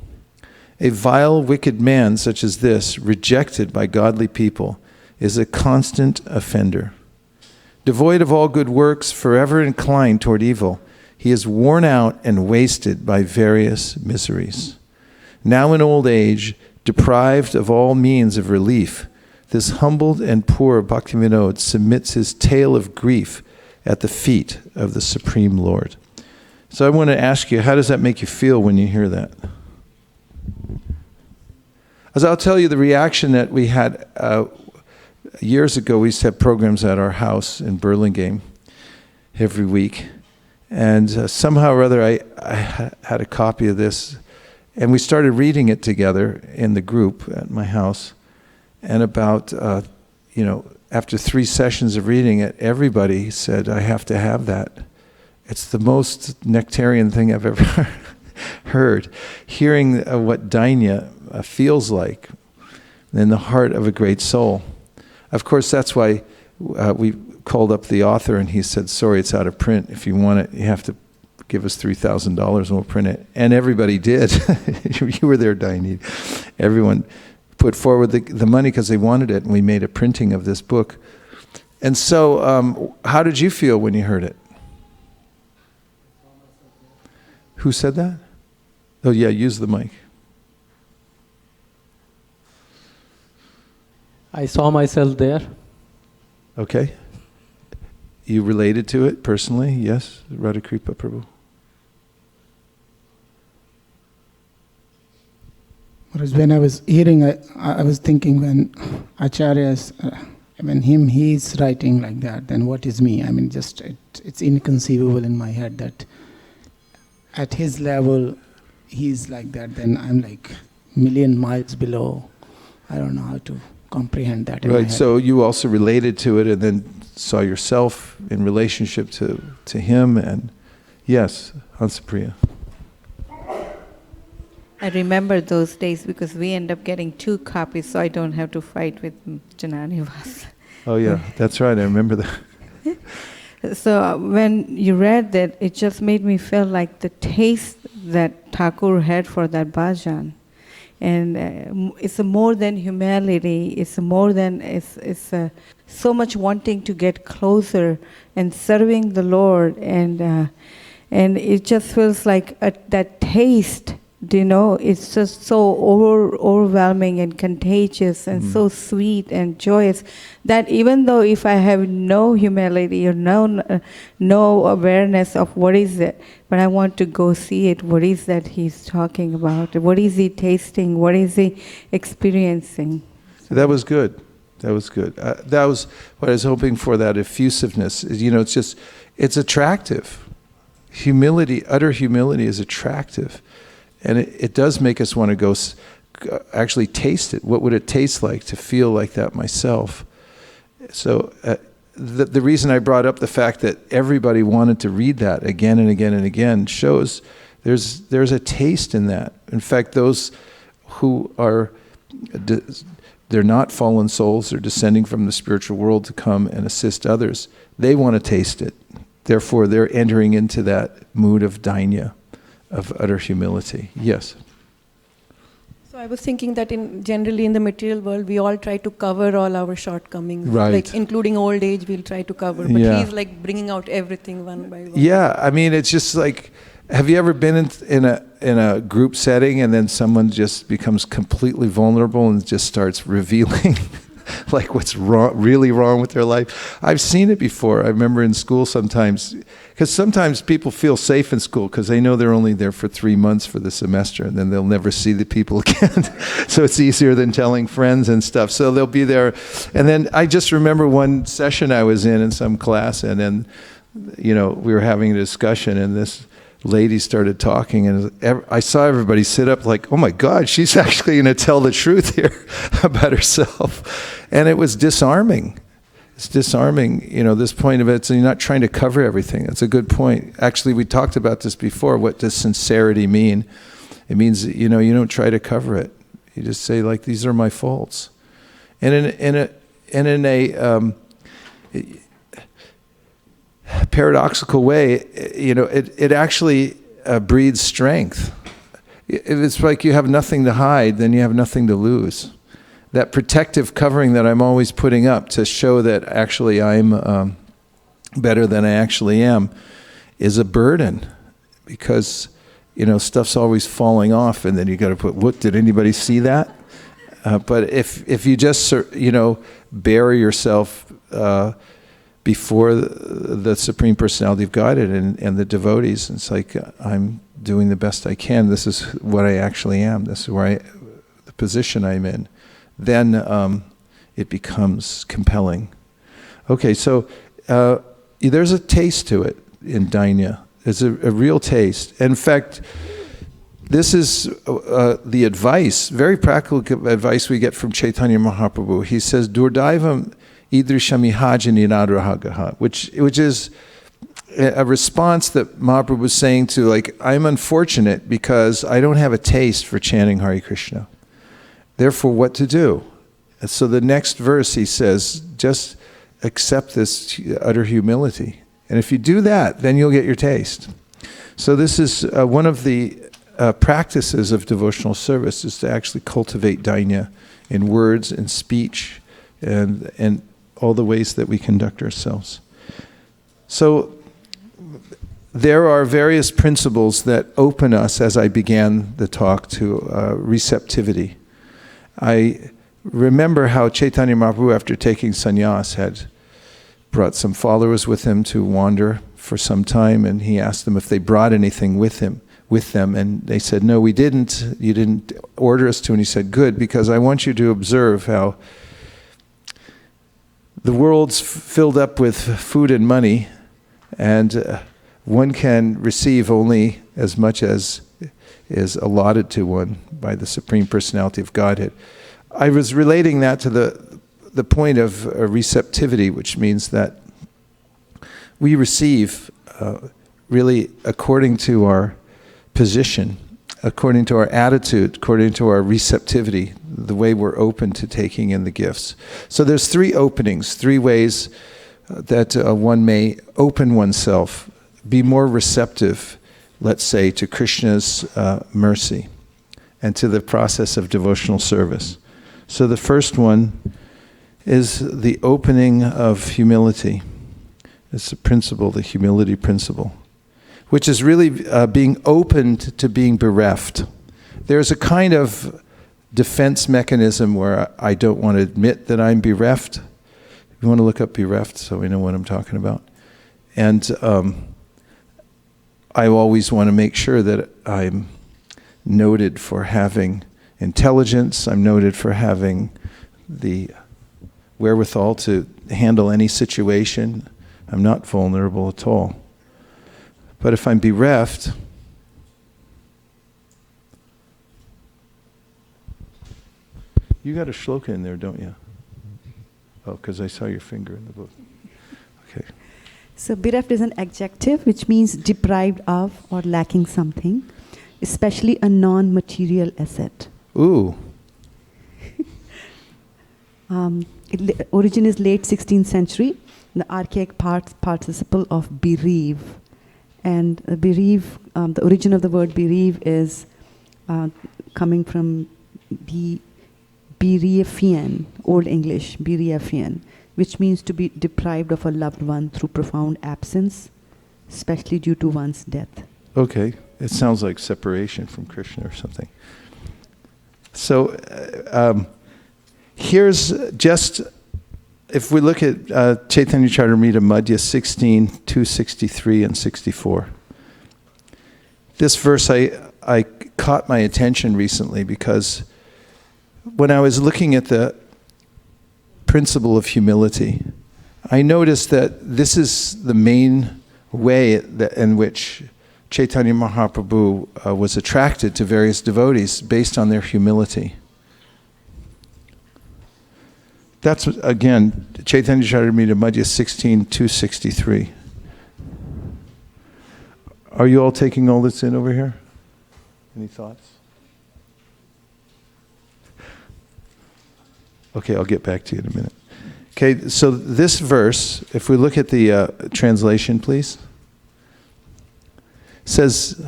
A vile, wicked man such as this, rejected by godly people, is a constant offender. Devoid of all good works, forever inclined toward evil, he is worn out and wasted by various miseries. Now in old age, deprived of all means of relief, this humbled and poor Bhaktivinoda submits his tale of grief at the feet of the Supreme Lord. So I want to ask you, how does that make you feel when you hear that? As I'll tell you, the reaction that we had years ago, we used to have programs at our house in Burlingame every week. And somehow or other, I had a copy of this. And we started reading it together in the group at my house. And about, after 3 sessions of reading it, everybody said, I have to have that. It's the most nectarian thing I've ever heard. Hearing what Dainya feels like in the heart of a great soul. Of course, that's why we called up the author and he said, sorry, it's out of print. If you want it, you have to give us $3,000 and we'll print it. And everybody did. You were there, Dainya. Everyone put forward the money because they wanted it, and we made a printing of this book. And so, how did you feel when you heard it? Who said that? Oh yeah, use the mic. I saw myself there. Okay. You related to it personally? Yes, Radhakripa Prabhu. Whereas when I was hearing, I was thinking when Acharyas, when he's writing like that, then what is me? I mean, just it's inconceivable in my head that at his level, he's like that, then I'm like million miles below. I don't know how to comprehend that. Right, so you also related to it and then saw yourself in relationship to him, and yes, Hansapriya. I remember those days because we end up getting 2 copies, so I don't have to fight with Jananivas. Oh yeah, that's right, I remember that. So when you read that, it just made me feel like the taste that Thakur had for that bhajan. And it's a more than humility, it's a more than, it's so much wanting to get closer and serving the Lord. And it just feels like that taste, you know, it's just so overwhelming and contagious and so sweet and joyous that even though if I have no humility or no awareness of what is it, but I want to go see it, what is that he's talking about? What is he tasting? What is he experiencing? That was good. That was good. That was what I was hoping for, that effusiveness. You know, it's attractive. Humility, utter humility is attractive. And it does make us want to go actually taste it. What would it taste like to feel like that myself? So the reason I brought up the fact that everybody wanted to read that again and again and again shows there's a taste in that. In fact, those who are, they're not fallen souls, they're descending from the spiritual world to come and assist others. They want to taste it. Therefore, they're entering into that mood of dainya, of utter humility. Yes. So I was thinking that generally in the material world, we all try to cover all our shortcomings, right. Like including old age, we'll try to cover. But yeah. he's like bringing out everything one by one. Yeah, I mean, it's just like, have you ever been in a group setting and then someone just becomes completely vulnerable and just starts revealing like what's really wrong with their life? I've seen it before. I remember in school sometimes, because sometimes people feel safe in school because they know they're only there for 3 months for the semester and then they'll never see the people again. So it's easier than telling friends and stuff. So they'll be there. And then I just remember one session I was in some class, and then, you know, we were having a discussion and this lady started talking, and I saw everybody sit up like, oh my God, she's actually going to tell the truth here about herself. And it was disarming. It's disarming, you know, this point of it. So you're not trying to cover everything. That's a good point. Actually, we talked about this before. What does sincerity mean? It means, you know, you don't try to cover it. You just say, like, these are my faults. And in a paradoxical way, you know, it actually breeds strength. It's like you have nothing to hide, then you have nothing to lose. That protective covering that I'm always putting up to show that actually I'm better than I actually am is a burden, because, you know, stuff's always falling off, and then you got to put, what, did anybody see that? But if you just, you know, bury yourself before the Supreme Personality of Godhead and the devotees, it's like, I'm doing the best I can. This is what I actually am. This is where the position I'm in. Then it becomes compelling. Okay, so there's a taste to it in dainya. There's a real taste. In fact, this is the advice, very practical advice we get from Chaitanya Mahaprabhu. He says, Durdaivam idrishami hajani nadrahagaha, which is a response that Mahaprabhu was saying to, like, I'm unfortunate because I don't have a taste for chanting Hare Krishna. Therefore, what to do? And so the next verse he says, just accept this utter humility. And if you do that, then you'll get your taste. So this is one of the practices of devotional service, is to actually cultivate dainya in words and speech and all the ways that we conduct ourselves. So there are various principles that open us, as I began the talk, to receptivity. I remember how Chaitanya Mahaprabhu, after taking sannyas, had brought some followers with him to wander for some time, and he asked them if they brought anything with them, and they said, no, we didn't. You didn't order us to. And he said, good, because I want you to observe how the world's filled up with food and money, and one can receive only as much as is allotted to one by the Supreme Personality of Godhead. I was relating that to the point of receptivity, which means that we receive really according to our position, according to our attitude, according to our receptivity, the way we're open to taking in the gifts. So there's three openings, three ways that one may open oneself, be more receptive, let's say, to Krishna's mercy and to the process of devotional service. So the first one is the opening of humility. It's the principle, the humility principle, which is really being opened to being bereft. There's a kind of defense mechanism where I don't want to admit that I'm bereft. You want to look up bereft so we know what I'm talking about. And I always want to make sure that I'm noted for having intelligence. I'm noted for having the wherewithal to handle any situation. I'm not vulnerable at all. But if I'm bereft, you got a shloka in there, don't you? Oh, because I saw your finger in the book. Okay. So bereft is an adjective which means deprived of or lacking something, especially a non-material asset. Ooh. Origin is late 16th century. The archaic participle of bereave. And bereave, the origin of the word bereave is coming from bereafian, Old English, bereafian, which means to be deprived of a loved one through profound absence, especially due to one's death. Okay. It sounds like separation from Krishna or something. So here's just, if we look at Chaitanya Charitamrita Madhya 16, 263 and 64. This verse I caught my attention recently because when I was looking at the principle of humility, I noticed that this is the main way in which Chaitanya Mahaprabhu was attracted to various devotees based on their humility. That's, again, Chaitanya Charitamrita Madhya 16, 263. Are you all taking all this in over here? Any thoughts? Okay, I'll get back to you in a minute. Okay, so this verse, if we look at the translation, please. Says,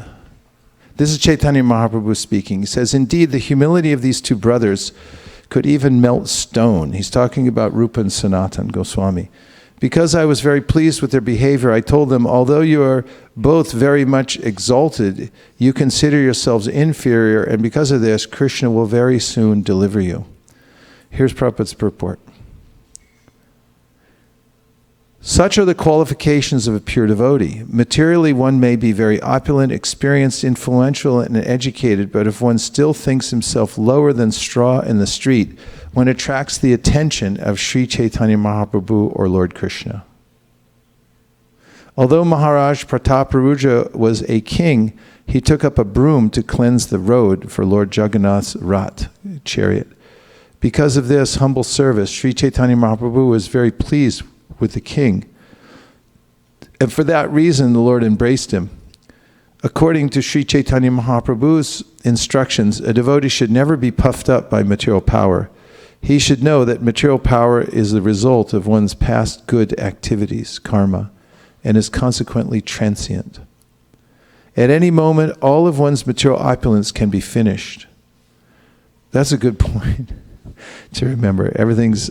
this is Chaitanya Mahaprabhu speaking. He says, indeed, the humility of these two brothers could even melt stone. He's talking about Rupa and Sanatan Goswami. Because I was very pleased with their behavior, I told them, although you are both very much exalted, you consider yourselves inferior, and because of this, Krishna will very soon deliver you. Here's Prabhupada's purport. Such are the qualifications of a pure devotee. Materially, one may be very opulent, experienced, influential, and educated, but if one still thinks himself lower than straw in the street, one attracts the attention of Sri Chaitanya Mahaprabhu or Lord Krishna. Although Maharaj Prataparuja was a king, he took up a broom to cleanse the road for Lord Jagannath's Rath chariot. Because of this humble service, Sri Chaitanya Mahaprabhu was very pleased with the king. And for that reason, the Lord embraced him. According to Sri Chaitanya Mahaprabhu's instructions, a devotee should never be puffed up by material power. He should know that material power is the result of one's past good activities, karma, and is consequently transient. At any moment, all of one's material opulence can be finished. That's a good point to remember. Everything's,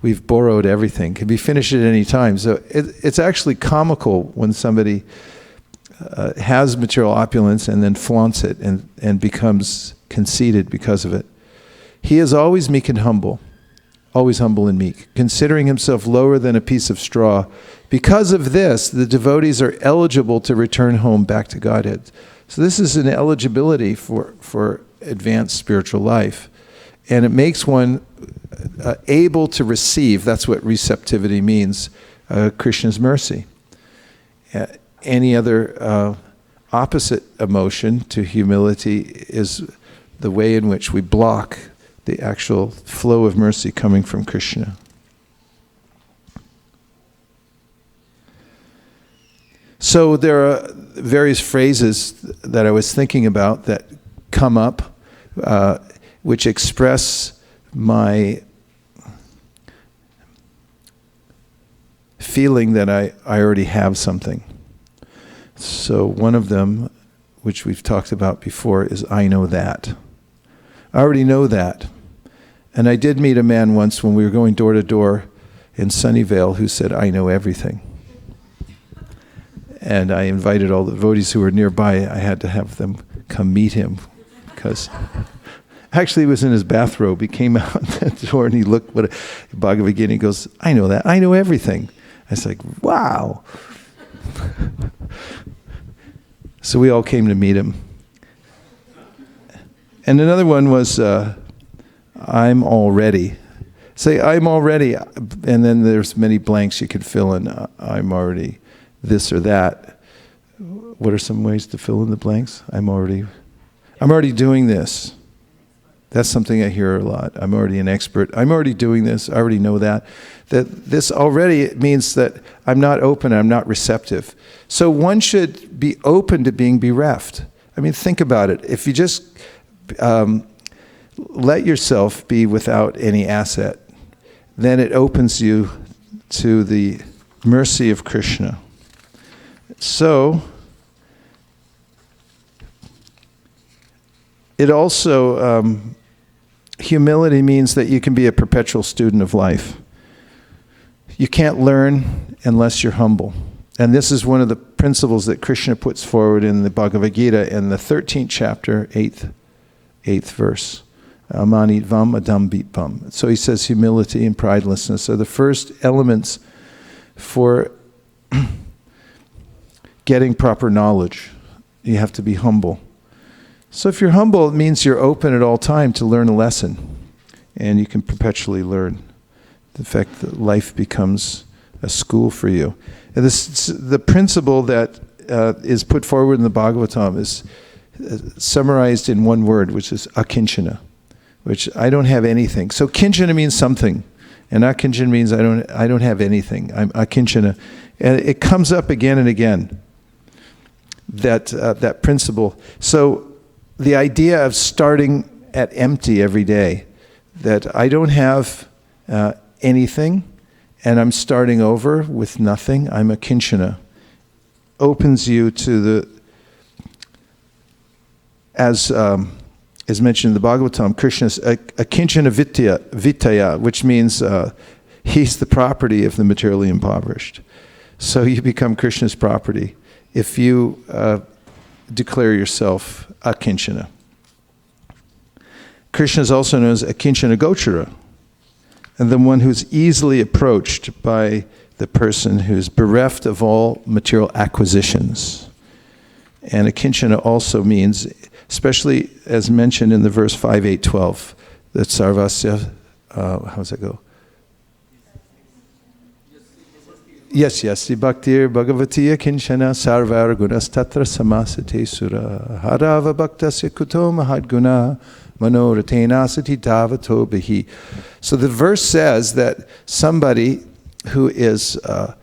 we've borrowed everything, can be finished at any time. So it's actually comical when somebody has material opulence and then flaunts it and becomes conceited because of it. He is always meek and humble, always humble and meek, considering himself lower than a piece of straw. Because of this, the devotees are eligible to return home back to Godhead. So this is an eligibility for advanced spiritual life. And it makes one able to receive, that's what receptivity means, Krishna's mercy. Any other opposite emotion to humility is the way in which we block the actual flow of mercy coming from Krishna. So there are various phrases that I was thinking about that come up, which express my feeling that I already have something. So one of them, which we've talked about before, is I know that. I already know that. And I did meet a man once when we were going door to door in Sunnyvale who said, I know everything. And I invited all the devotees who were nearby. I had to have them come meet him because actually he was in his bathrobe. He came out the door and he looked what Bhagavad Gita. He goes, I know that. I know everything. I was like, wow. So we all came to meet him. And another one was, I'm all ready. Say, I'm already, and then there's many blanks you could fill in. I'm already this or that. What are some ways to fill in the blanks? I'm already doing this. That's something I hear a lot. I'm already an expert. I'm already doing this. I already know that. That this already means that I'm not open, I'm not receptive. So one should be open to being bereft. I mean, think about it. If you just let yourself be without any asset, then it opens you to the mercy of Krishna. So, it also, humility means that you can be a perpetual student of life. You can't learn unless you're humble. And this is one of the principles that Krishna puts forward in the Bhagavad Gita in the 13th chapter, 8th verse. Amanitvam adambitvam. So he says humility and pridelessness are the first elements for getting proper knowledge. You have to be humble. So if you're humble, it means you're open at all time to learn a lesson. And you can perpetually learn. The fact that life becomes a school for you. And the principle that is put forward in the Bhagavatam is summarized in one word, which is akinchana, which I don't have anything. So kinchana means something. And akinchana means I don't have anything. I'm akinchana. And it comes up again and again. That principle. So the idea of starting at empty every day, that I don't have anything, and I'm starting over with nothing, I'm a kinchana, opens you to the, as mentioned in the Bhagavatam, Krishna's a kinchana vitaya, which means he's the property of the materially impoverished. So you become Krishna's property if you declare yourself akinchana. Krishna is also known as akinchana gochara, and the one who's easily approached by the person who's bereft of all material acquisitions. And akinchana also means, especially as mentioned in the verse 5.8.12, that sarvasya, how does that go? Yes, bhaktir bhagavatiya kinchana sarvar gunas tatra samasate sura harava bhaktasya kuto mahad guna manoratena sati tavato bihi. So the verse says that somebody who is a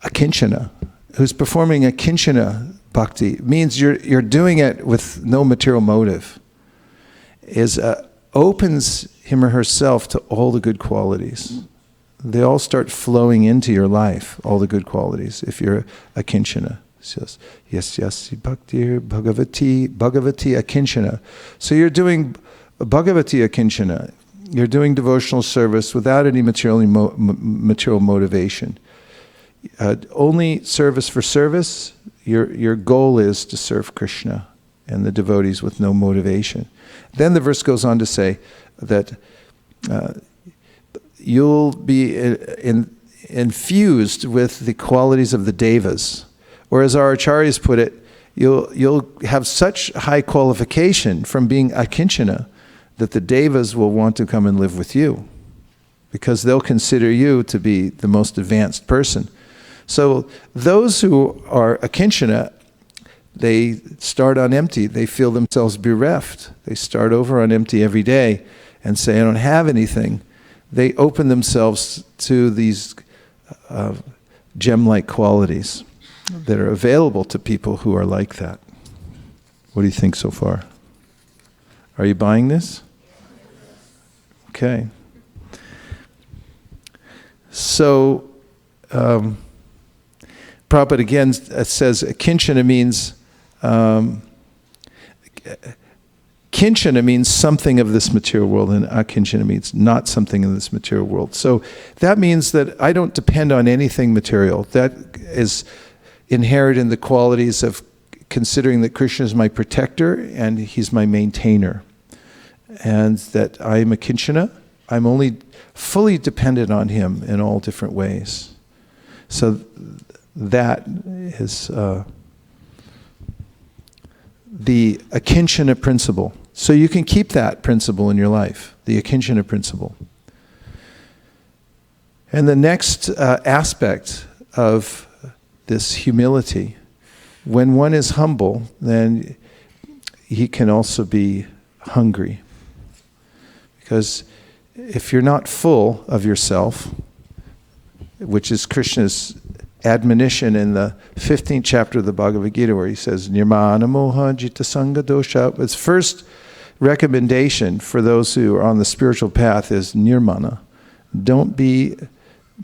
kinchana, who's performing a kinchana bhakti, means you're doing it with no material motive, opens him or herself to all the good qualities. They all start flowing into your life, all the good qualities, if you're a kinchana. Yes, bhaktir bhagavati akinchana. So you're doing bhagavati akinchana. You're doing devotional service without any material motivation. Only service for service. Your goal is to serve Krishna and the devotees with no motivation. Then the verse goes on to say that you'll be infused with the qualities of the devas. Or as our acharyas put it, you'll have such high qualification from being akinchana that the devas will want to come and live with you, because they'll consider you to be the most advanced person. So those who are akinchana, they start on empty. They feel themselves bereft. They start over on empty every day and say, I don't have anything. They open themselves to these gem-like qualities that are available to people who are like that. What do you think so far? Are you buying this? Okay. So, Prabhupada again says kinchana means kinchana means something of this material world, and akinchana means not something in this material world. So that means that I don't depend on anything material. That is inherent in the qualities of considering that Krishna is my protector and he's my maintainer. And that I'm a kinchana, I'm only fully dependent on him in all different ways. So that is the akinchana principle. So you can keep that principle in your life, the akinchana principle. And the next aspect of this humility, when one is humble, then he can also be hungry. Because if you're not full of yourself, which is Krishna's admonition in the 15th chapter of the Bhagavad Gita, where he says, Nirmana moha jita sangha dosha. His first recommendation for those who are on the spiritual path is nirmana. Don't be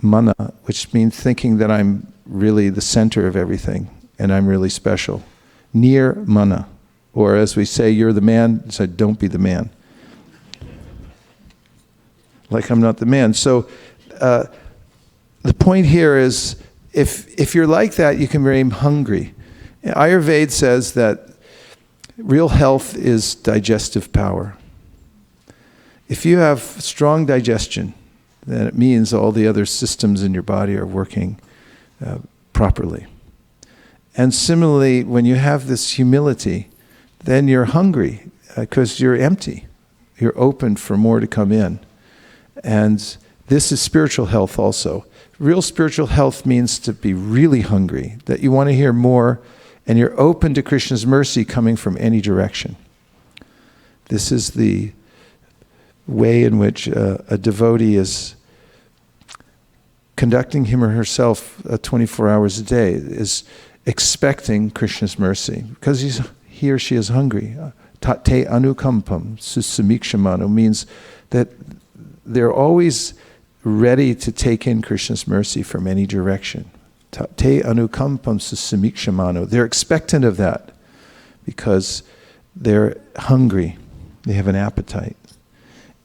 mana, which means thinking that I'm really the center of everything and I'm really special. Nirmana. Or as we say, you're the man, so don't be the man. Like I'm not the man. So the point here is, if you're like that, you can become hungry. Ayurveda says that real health is digestive power. If you have strong digestion, then it means all the other systems in your body are working properly. And similarly, when you have this humility, then you're hungry because you're empty. You're open for more to come in. And this is spiritual health also. Real spiritual health means to be really hungry, that you want to hear more, and you're open to Krishna's mercy coming from any direction. This is the way in which a devotee is conducting him or herself 24 hours a day, is expecting Krishna's mercy, because he or she is hungry. Tate anukampam susamikshamano means that they're always ready to take in Krishna's mercy from any direction. Te anukampam susamikshamano. They're expectant of that because they're hungry. They have an appetite.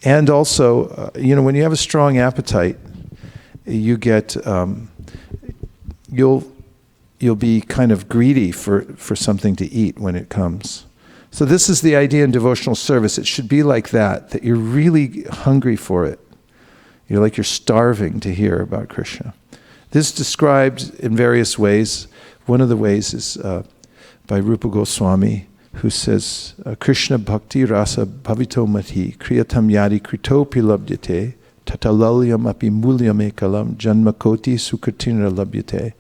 And also, when you have a strong appetite, you get, you'll be kind of greedy for something to eat when it comes. So this is the idea in devotional service. It should be like that you're really hungry for it. You're starving to hear about Krishna. This is described in various ways. One of the ways is by Rupa Goswami, who says, Krishna bhakti rasa bhavito mati kriyatam yadi kritopi labdyate tatalalyam api mulyam ekalam janmakoti sukatina labdyate.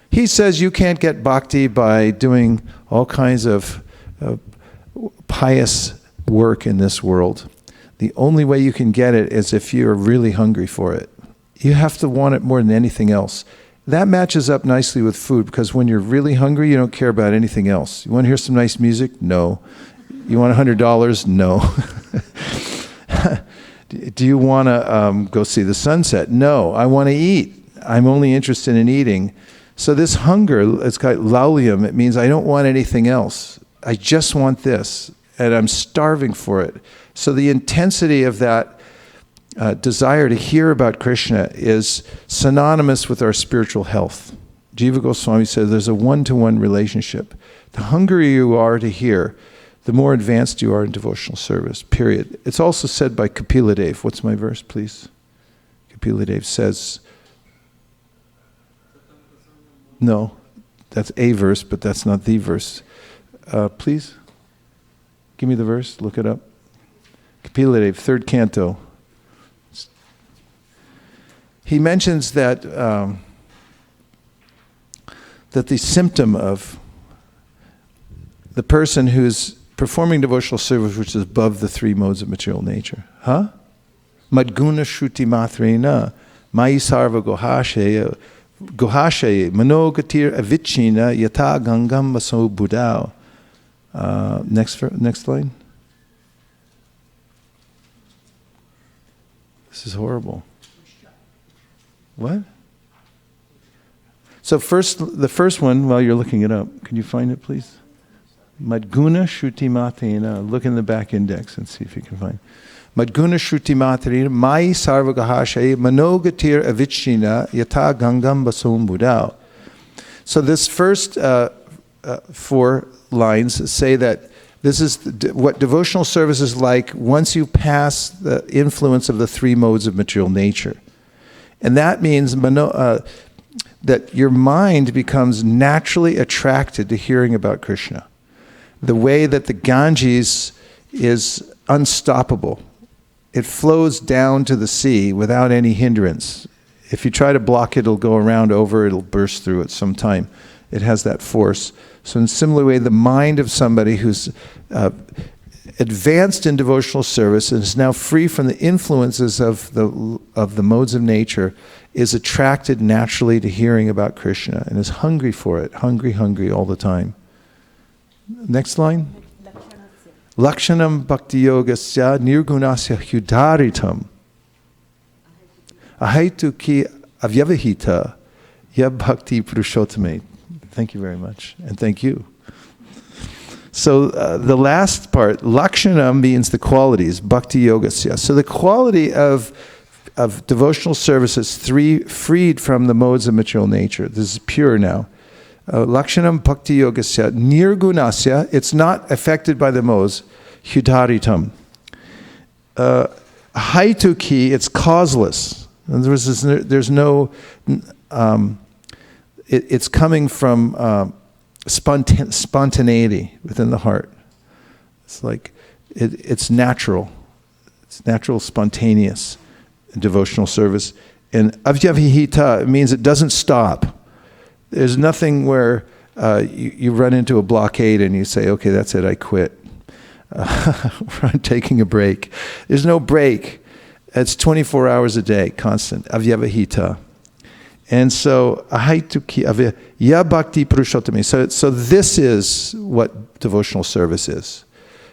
He says you can't get bhakti by doing all kinds of pious work in this world. The only way you can get it is if you're really hungry for it. You have to want it more than anything else. That matches up nicely with food, because when you're really hungry, you don't care about anything else. You want to hear some nice music? No. You want $100? No. Do you want to go see the sunset? No. I want to eat. I'm only interested in eating. So this hunger, it's got laulium. It means I don't want anything else. I just want this, and I'm starving for it. So the intensity of that desire to hear about Krishna is synonymous with our spiritual health. Jiva Goswami says there's a one-to-one relationship. The hungrier you are to hear, the more advanced you are in devotional service, period. It's also said by Kapila Dev. What's my verse, please? Kapila Dev says, no, that's a verse, but that's not the verse. Please, give me the verse, look it up. Kapila Dev, 3rd canto. He mentions that that the symptom of the person who's performing devotional service, which is above the 3 modes of material nature, Madguna Shruti Matrena, Mai Sarva Gohashe Manogatir Avichina Yata Gangam Vaso Budao. Next line. This is horrible. What? So the first one, while you're looking it up, can you find it, please? Madguna Shruti Matena. Look in the back index and see if you can find. Madguna Shruti Matena, Mai Sarvagahashe, Manogatir Avichina, Yata Gangam Basum Budao. So this first 4 lines say that this is what devotional service is like once you pass the influence of the 3 modes of material nature. And that means that your mind becomes naturally attracted to hearing about Krishna. The way that the Ganges is unstoppable. It flows down to the sea without any hindrance. If you try to block it, it'll go around over, it'll burst through at some time. It has that force. So in a similar way, the mind of somebody who's advanced in devotional service and is now free from the influences of the modes of nature is attracted naturally to hearing about Krishna and is hungry for it, hungry all the time. Next line. Lakshanam bhakti yogasya nirgunasya hudaritam ahaitu ki avyavahita ya bhakti purushottame. Thank you very much, and thank you. So the last part, lakshanam, means the qualities, bhakti yogasya. So the quality of devotional service is freed from the modes of material nature. This is pure now. Lakshanam bhakti yogasya nirgunasya, it's not affected by the modes, hudaritam. Haituki, it's causeless. In other words, there's no, it's coming from spontaneity within the heart. It's like, it's natural. It's natural, spontaneous devotional service. And avyavahita means it doesn't stop. There's nothing where you run into a blockade and you say, okay, that's it, I quit. I'm taking a break. There's no break. It's 24 hours a day, constant. Avyavahita. And so, ahaituki avya ya bhakti purushottame. So this is what devotional service is.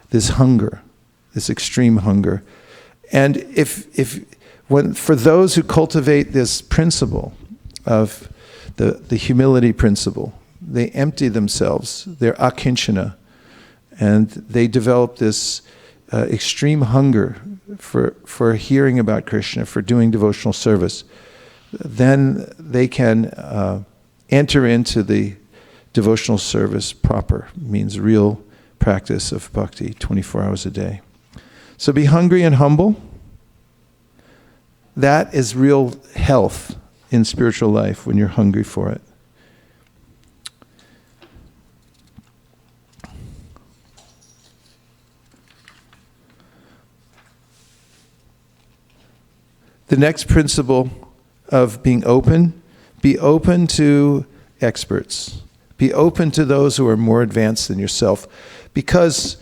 This hunger, this extreme hunger. And for those who cultivate this principle of the humility principle, they empty themselves, they're akinchana, and they develop this extreme hunger for hearing about Krishna, for doing devotional service. Then they can enter into the devotional service proper, means real practice of bhakti 24 hours a day. So be hungry and humble. That is real health in spiritual life when you're hungry for it. The next principle of being open, be open to experts. Be open to those who are more advanced than yourself. Because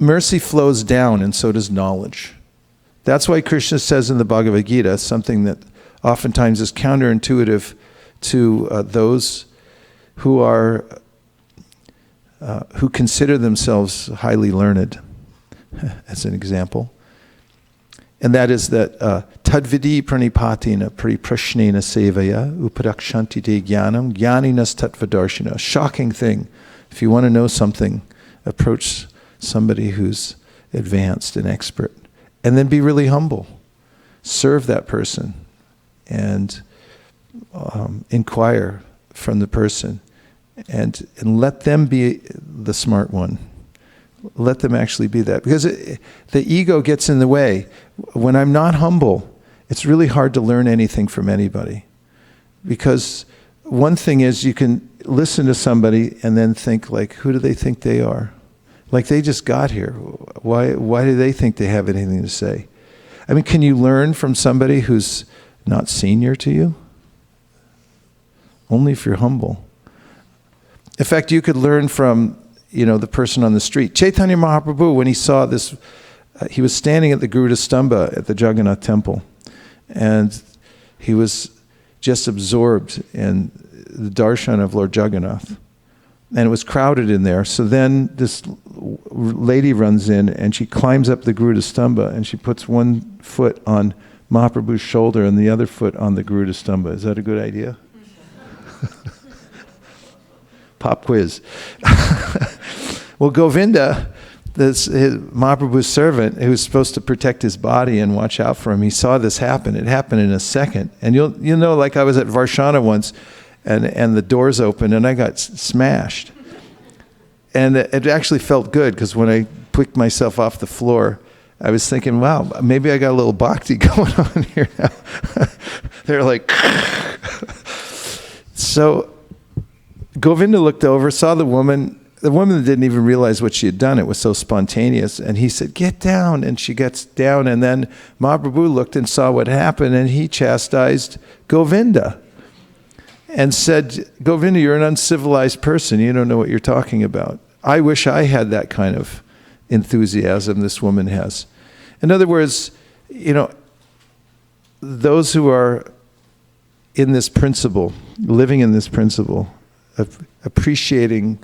mercy flows down, and so does knowledge. That's why Krishna says in the Bhagavad Gita something that oftentimes is counterintuitive to those who are who consider themselves highly learned, as an example. And that is that tadvidi pranipatina pariprashnena sevaya upadakshanti te jnanam jnaninas tattvadarshina. Shocking thing. If you want to know something, approach somebody who's advanced and expert. And then be really humble. Serve that person. And inquire from the person. And let them be the smart one. Let them actually be that. Because the ego gets in the way. When I'm not humble, it's really hard to learn anything from anybody. Because one thing is you can listen to somebody and then think like, who do they think they are? Like they just got here. Why do they think they have anything to say? I mean, can you learn from somebody who's not senior to you? Only if you're humble. In fact, you could learn from, the person on the street. Chaitanya Mahaprabhu, when he saw this, he was standing at the Garuda Stamba at the Jagannath temple, and he was just absorbed in the darshan of Lord Jagannath. And it was crowded in there. So then this lady runs in, and she climbs up the Garuda Stamba, and she puts one foot on Mahaprabhu's shoulder and the other foot on the Garuda Stamba. Is that a good idea? Pop quiz. Well, Govinda, Mahaprabhu's servant, who was supposed to protect his body and watch out for him, he saw this happen. It happened in a second. And you'll know, like I was at Varshana once, and the doors opened, and I got smashed. And it actually felt good, because when I picked myself off the floor, I was thinking, wow, maybe I got a little bhakti going on here now. They're like... So Govinda looked over, saw the woman. The woman didn't even realize what she had done. It was so spontaneous. And he said, get down. And she gets down. And then Mahaprabhu looked and saw what happened, and he chastised Govinda and said, Govinda, you're an uncivilized person. You don't know what you're talking about. I wish I had that kind of enthusiasm this woman has. In other words, those who are in this principle, living in this principle of appreciating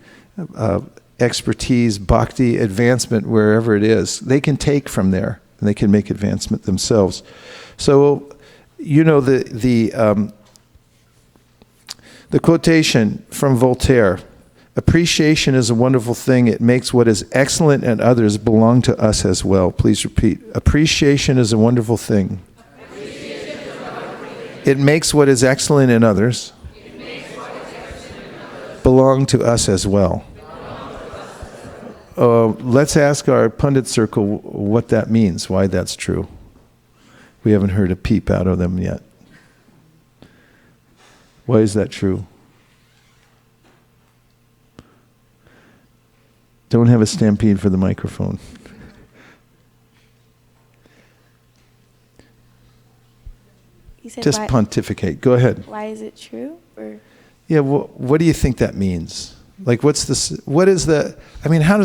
expertise, bhakti, advancement, wherever it is, they can take from there and they can make advancement themselves. So, the quotation from Voltaire, appreciation is a wonderful thing. It makes what is excellent in others belong to us as well. Please repeat. Appreciation is a wonderful thing. It makes what is excellent in others belong to us as well. Let's ask our pundit circle what that means, why that's true. We haven't heard a peep out of them yet. Why is that true? Don't have a stampede for the microphone. Just pontificate. Go ahead. Why is it true? Or? Yeah, well, what do you think that means? Like, how does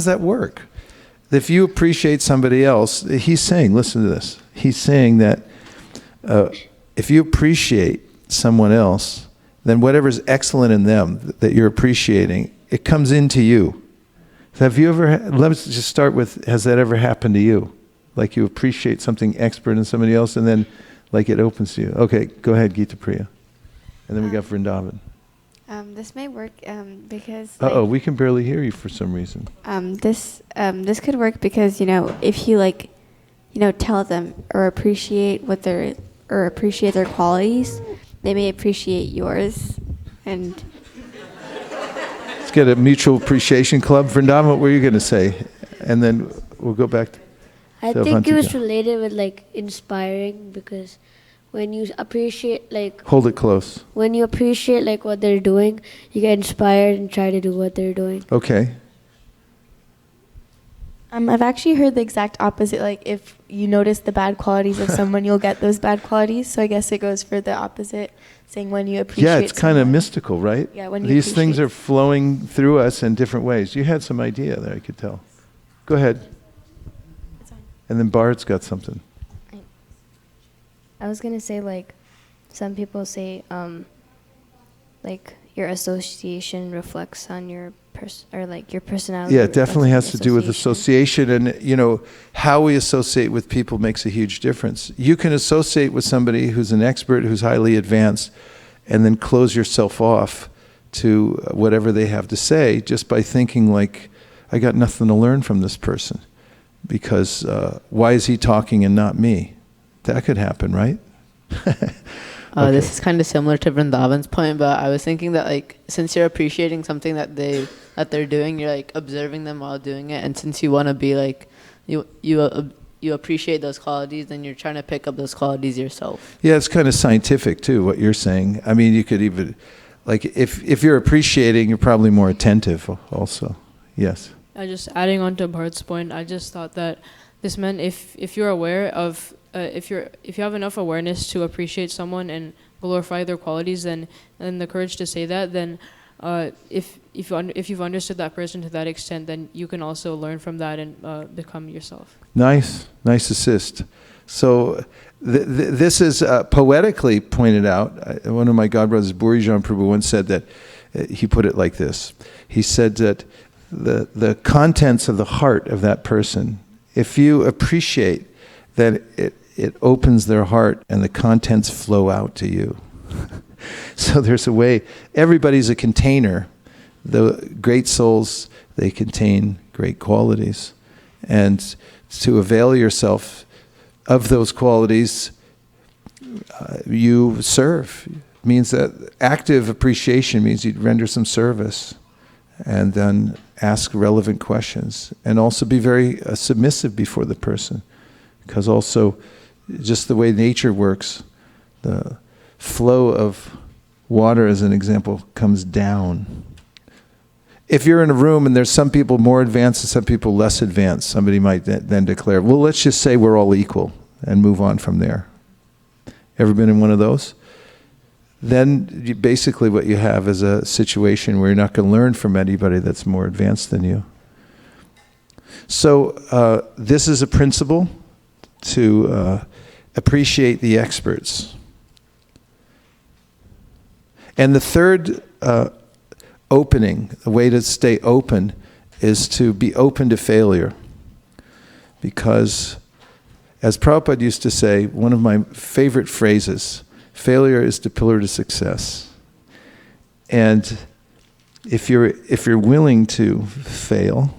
that work? If you appreciate somebody else, he's saying, listen to this. He's saying that if you appreciate someone else, then whatever's excellent in them that you're appreciating, it comes into you. Have you ever, let's just start with, has that ever happened to you? Like you appreciate something expert in somebody else and then like it opens to you. Okay, go ahead, Gita Priya. And then we got Vrindavan. This may work because... we can barely hear you for some reason. This could work because, if you tell them or appreciate appreciate their qualities, they may appreciate yours. And let's get a mutual appreciation club. Vrindavan, what were you going to say? And then we'll go back to I think it was related with inspiring, because when you appreciate hold it close. When you appreciate what they're doing, you get inspired and try to do what they're doing. Okay. I've actually heard the exact opposite. If you notice the bad qualities of someone, you'll get those bad qualities. So I guess it goes for the opposite, saying when you appreciate Yeah, it's kind of mystical, right? Yeah, when you These things are flowing through us in different ways. You had some idea there, I could tell. Go ahead. And then Bart's got something. I was going to say, like, some people say, like, your association reflects on your your personality. Yeah, it definitely has to do with association. And, you know, how we associate with people makes a huge difference. You can associate with somebody who's an expert, who's highly advanced, and then close yourself off to whatever they have to say just by thinking like, I got nothing to learn from this person. Because why is he talking and not me? That could happen, right? Okay. This is kind of similar to Vrindavan's point, but I was thinking that, like, since you're appreciating something that they're doing, you're like observing them while doing it, and since you want to be like, you appreciate those qualities, then you're trying to pick up those qualities yourself. Yeah, it's kind of scientific too, what you're saying. I mean, you could even, like, if you're appreciating, you're probably more attentive also. Yes. Just adding on to Bhart's point, I just thought that this meant if you're aware of if you have enough awareness to appreciate someone and glorify their qualities, and the courage to say that, then if you've understood that person to that extent, then you can also learn from that and become yourself. Nice assist. So this is poetically pointed out. One of my godbrothers, Burijan Prabhu, once said that, he put it like this. He said that the contents of the heart of that person, if you appreciate, then it opens their heart and the contents flow out to you. So there's a way, everybody's a container. The great souls, they contain great qualities. And to avail yourself of those qualities, you serve. It means that active appreciation means you render some service and then ask relevant questions and also be very submissive before the person. Because also, just the way nature works, the flow of water, as an example, comes down. If you're in a room and there's some people more advanced and some people less advanced, somebody might then declare, well, let's just say we're all equal and move on from there. Ever been in one of those? Then basically what you have is a situation where you're not going to learn from anybody that's more advanced than you. So this is a principle to appreciate the experts. And the third opening, the way to stay open, is to be open to failure. Because, as Prabhupada used to say, one of my favorite phrases, failure is the pillar to success. And if you're willing to fail,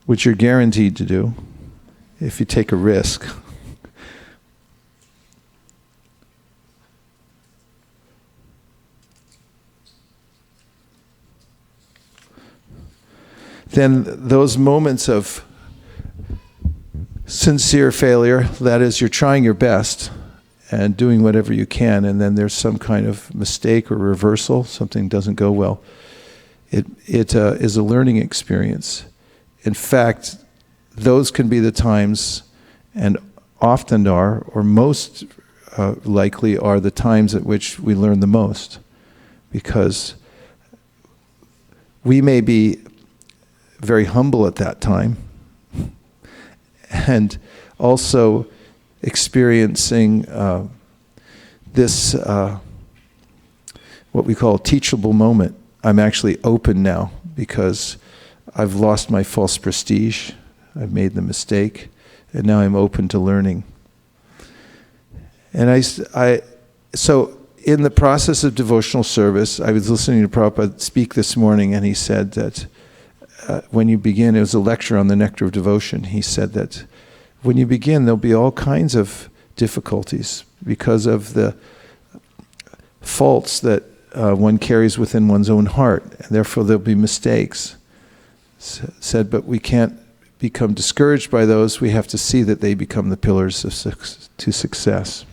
which you're guaranteed to do, if you take a risk, then those moments of sincere failure, that is, you're trying your best and doing whatever you can, and then there's some kind of mistake or reversal, something doesn't go well, it is a learning experience. In fact, those can be the times, and often are, or most likely are the times at which we learn the most. Because we may be very humble at that time, and also experiencing this, what we call a teachable moment. I'm actually open now because I've lost my false prestige. I've made the mistake, and now I'm open to learning. And so in the process of devotional service, I was listening to Prabhupada speak this morning, and he said that when you begin, it was a lecture on the nectar of devotion, he said that when you begin, there'll be all kinds of difficulties because of the faults that one carries within one's own heart, and therefore there'll be mistakes. Said, but we can't become discouraged by those. We have to see that they become the pillars to success.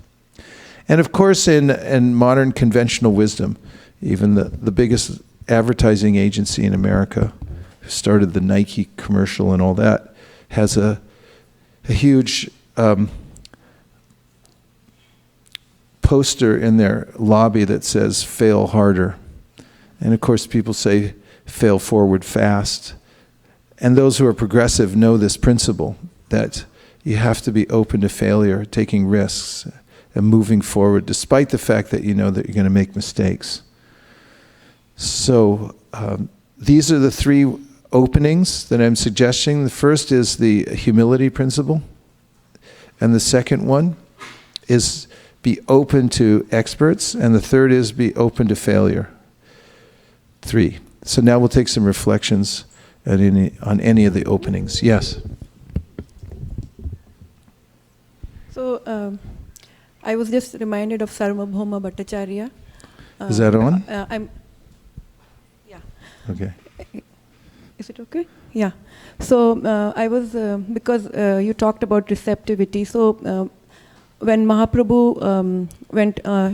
And of course, in modern conventional wisdom, even the biggest advertising agency in America, who started the Nike commercial and all that, has a huge poster in their lobby that says, fail harder. And of course, people say, fail forward fast. And those who are progressive know this principle. that you have to be open to failure, taking risks, and moving forward, despite the fact that you know that you're going to make mistakes. So these are the three openings that I'm suggesting. The first is the humility principle, and the second one is be open to experts, and the third is be open to failure. 3. So now we'll take some reflections on any of the openings. Yes? So I was just reminded of Sarvabhauma Bhattacharya. Is that on? Yeah. Okay. Is it okay? Yeah. So I was, because you talked about receptivity, so when Mahaprabhu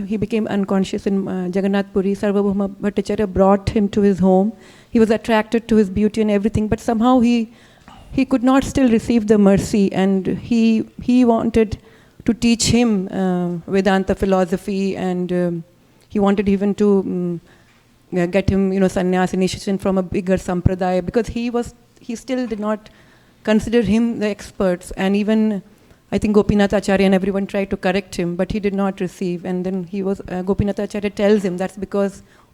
he became unconscious in Jagannath Puri, Sarvabhauma Bhattacharya brought him to his home. He was attracted to his beauty and everything, but somehow he could not still receive the mercy, and he wanted to teach him Vedanta philosophy, and he wanted even to get him, sannyas initiation from a bigger sampradaya, because he still did not consider him the experts, and even I think Gopinath Acharya and everyone tried to correct him, but he did not receive. And then Gopinath Acharya tells him that's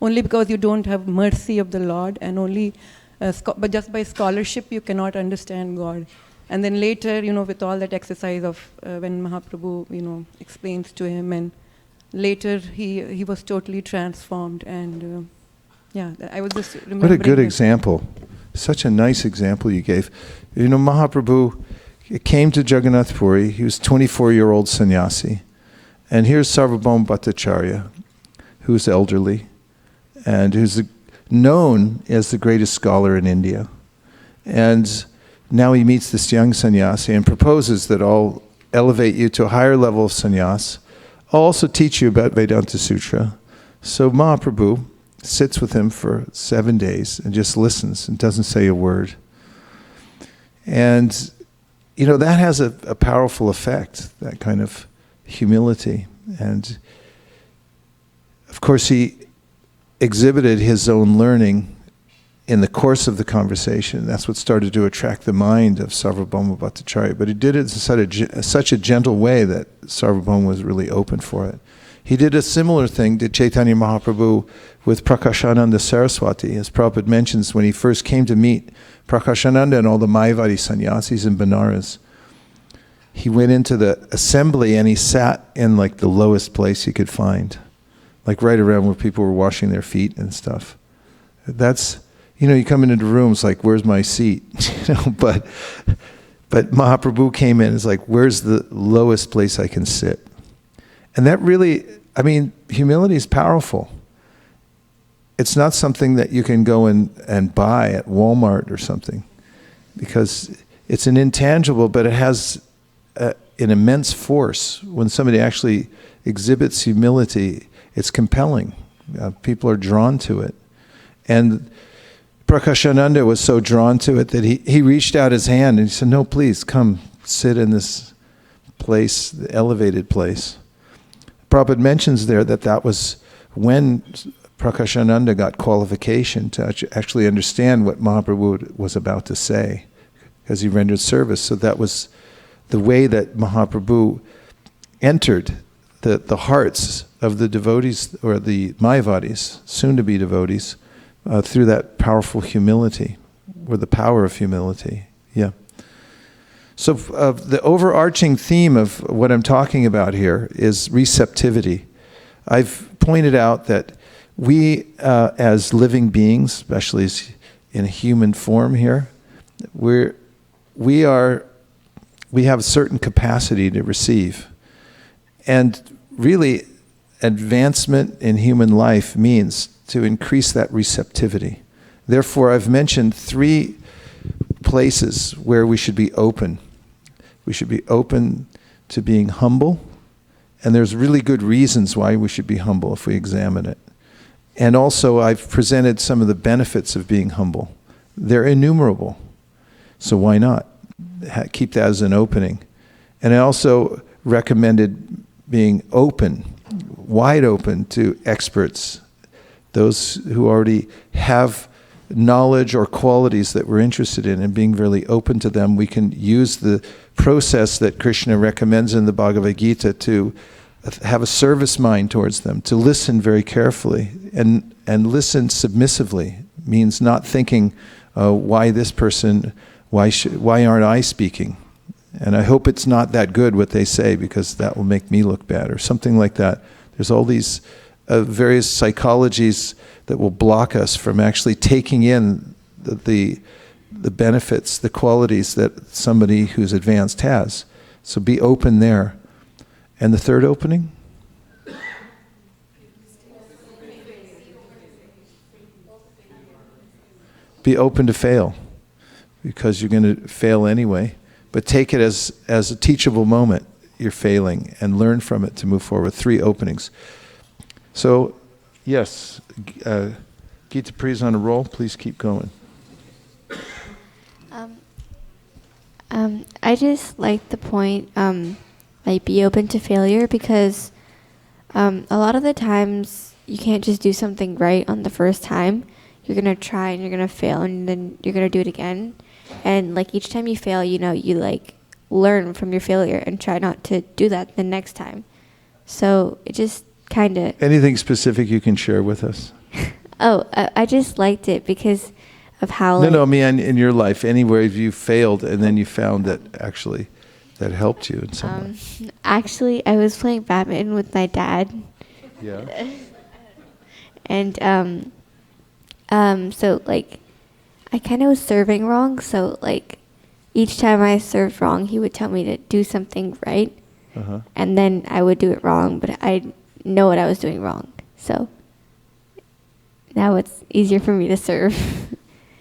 only because you don't have mercy of the Lord, and only, but just by scholarship you cannot understand God. And then later, with all that exercise of when Mahaprabhu, explains to him, and later he was totally transformed. And I was just remembering. What a good example. Such a nice example you gave. Mahaprabhu came to Jagannath Puri. He was 24-year-old sannyasi. And here's Sarvabhauma Bhattacharya, who's elderly and who's known as the greatest scholar in India. And now he meets this young sannyasi and proposes that I'll elevate you to a higher level of sannyas. I'll also teach you about Vedanta Sutra. So Mahaprabhu sits with him for 7 days and just listens and doesn't say a word. And that has a powerful effect, that kind of humility. And of course he exhibited his own learning in the course of the conversation. That's what started to attract the mind of Sarvabhauma Bhattacharya. But he did it in such a gentle way that Sarvabhauma was really open for it. He did a similar thing to Chaitanya Mahaprabhu with Prakashananda Saraswati. As Prabhupada mentions, when he first came to meet Prakashananda and all the Mayavadi sannyasis in Benares, he went into the assembly and he sat in like the lowest place he could find, like right around where people were washing their feet and stuff. That's, you come into rooms like, where's my seat? But Mahaprabhu came in, it's like, where's the lowest place I can sit? And that really, humility is powerful. It's not something that you can go and buy at Walmart or something, because it's an intangible, but it has an immense force. When somebody actually exhibits humility, it's compelling. People are drawn to it. And Prakashananda was so drawn to it that he reached out his hand and he said, no, please, come sit in this place, the elevated place. Prabhupada mentions there that was when Prakashananda got qualification to actually understand what Mahaprabhu was about to say, because he rendered service. So that was the way that Mahaprabhu entered the hearts of the devotees, or the Mayavadis, soon-to-be devotees, through that powerful humility, or the power of humility. Yeah. So the overarching theme of what I'm talking about here is receptivity. I've pointed out that we, as living beings, especially as in a human form here, we have a certain capacity to receive. And really, advancement in human life means to increase that receptivity. Therefore, I've mentioned 3 places where we should be open. We should be open to being humble, and there's really good reasons why we should be humble if we examine it. And also, I've presented some of the benefits of being humble. They're innumerable, so why not? Keep that as an opening. And I also recommended being open, wide open to experts, those who already have knowledge or qualities that we're interested in, and being really open to them. We can use the process that Krishna recommends in the Bhagavad Gita to have a service mind towards them, to listen very carefully and listen submissively. Means not thinking, why this person, why aren't I speaking? And I hope it's not that good what they say, because that will make me look bad, or something like that. There's all these various psychologies that will block us from actually taking in the benefits, the qualities that somebody who's advanced has. So be open there. And the third opening? Be open to fail, because you're going to fail anyway. But take it as a teachable moment. You're failing, and learn from it to move forward. 3 openings. So, yes, Gita Priya's on a roll. Please keep going. I just like the point, like be open to failure, because a lot of the times you can't just do something right on the first time. You're going to try and you're going to fail, and then you're going to do it again. And like each time you fail, you like learn from your failure and try not to do that the next time. So it just kind of... Anything specific you can share with us? I just liked it because of how... No, I mean in your life, anywhere you failed and then you found that actually that helped you in some way. Actually, I was playing badminton with my dad. Yeah. And so like I kind of was serving wrong, so like each time I served wrong, he would tell me to do something right, and then I would do it wrong, but I know what I was doing wrong, so now it's easier for me to serve.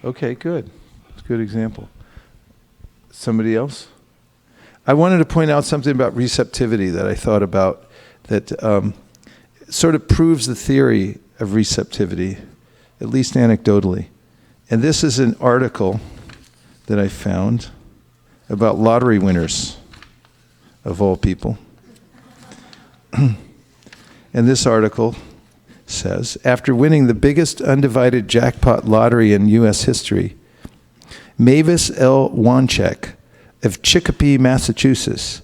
Okay, good. It's a good example. Somebody else? I wanted to point out something about receptivity that I thought about that sort of proves the theory of receptivity, at least anecdotally. And this is an article that I found about lottery winners, of all people. And this article says, after winning the biggest undivided jackpot lottery in U.S. history, Mavis L. Wanchek of Chicopee, Massachusetts,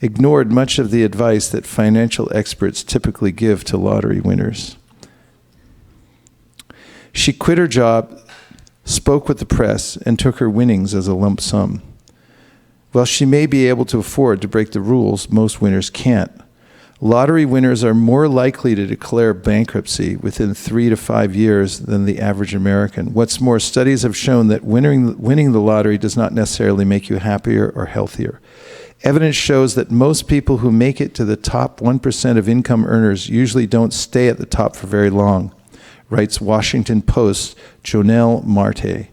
ignored much of the advice that financial experts typically give to lottery winners. She quit her job, spoke with the press, and took her winnings as a lump sum. While she may be able to afford to break the rules, most winners can't. Lottery winners are more likely to declare bankruptcy within 3 to 5 years than the average American. What's more, studies have shown that winning the lottery does not necessarily make you happier or healthier. Evidence shows that most people who make it to the top 1% of income earners usually don't stay at the top for very long, writes Washington Post's Jonelle Marte.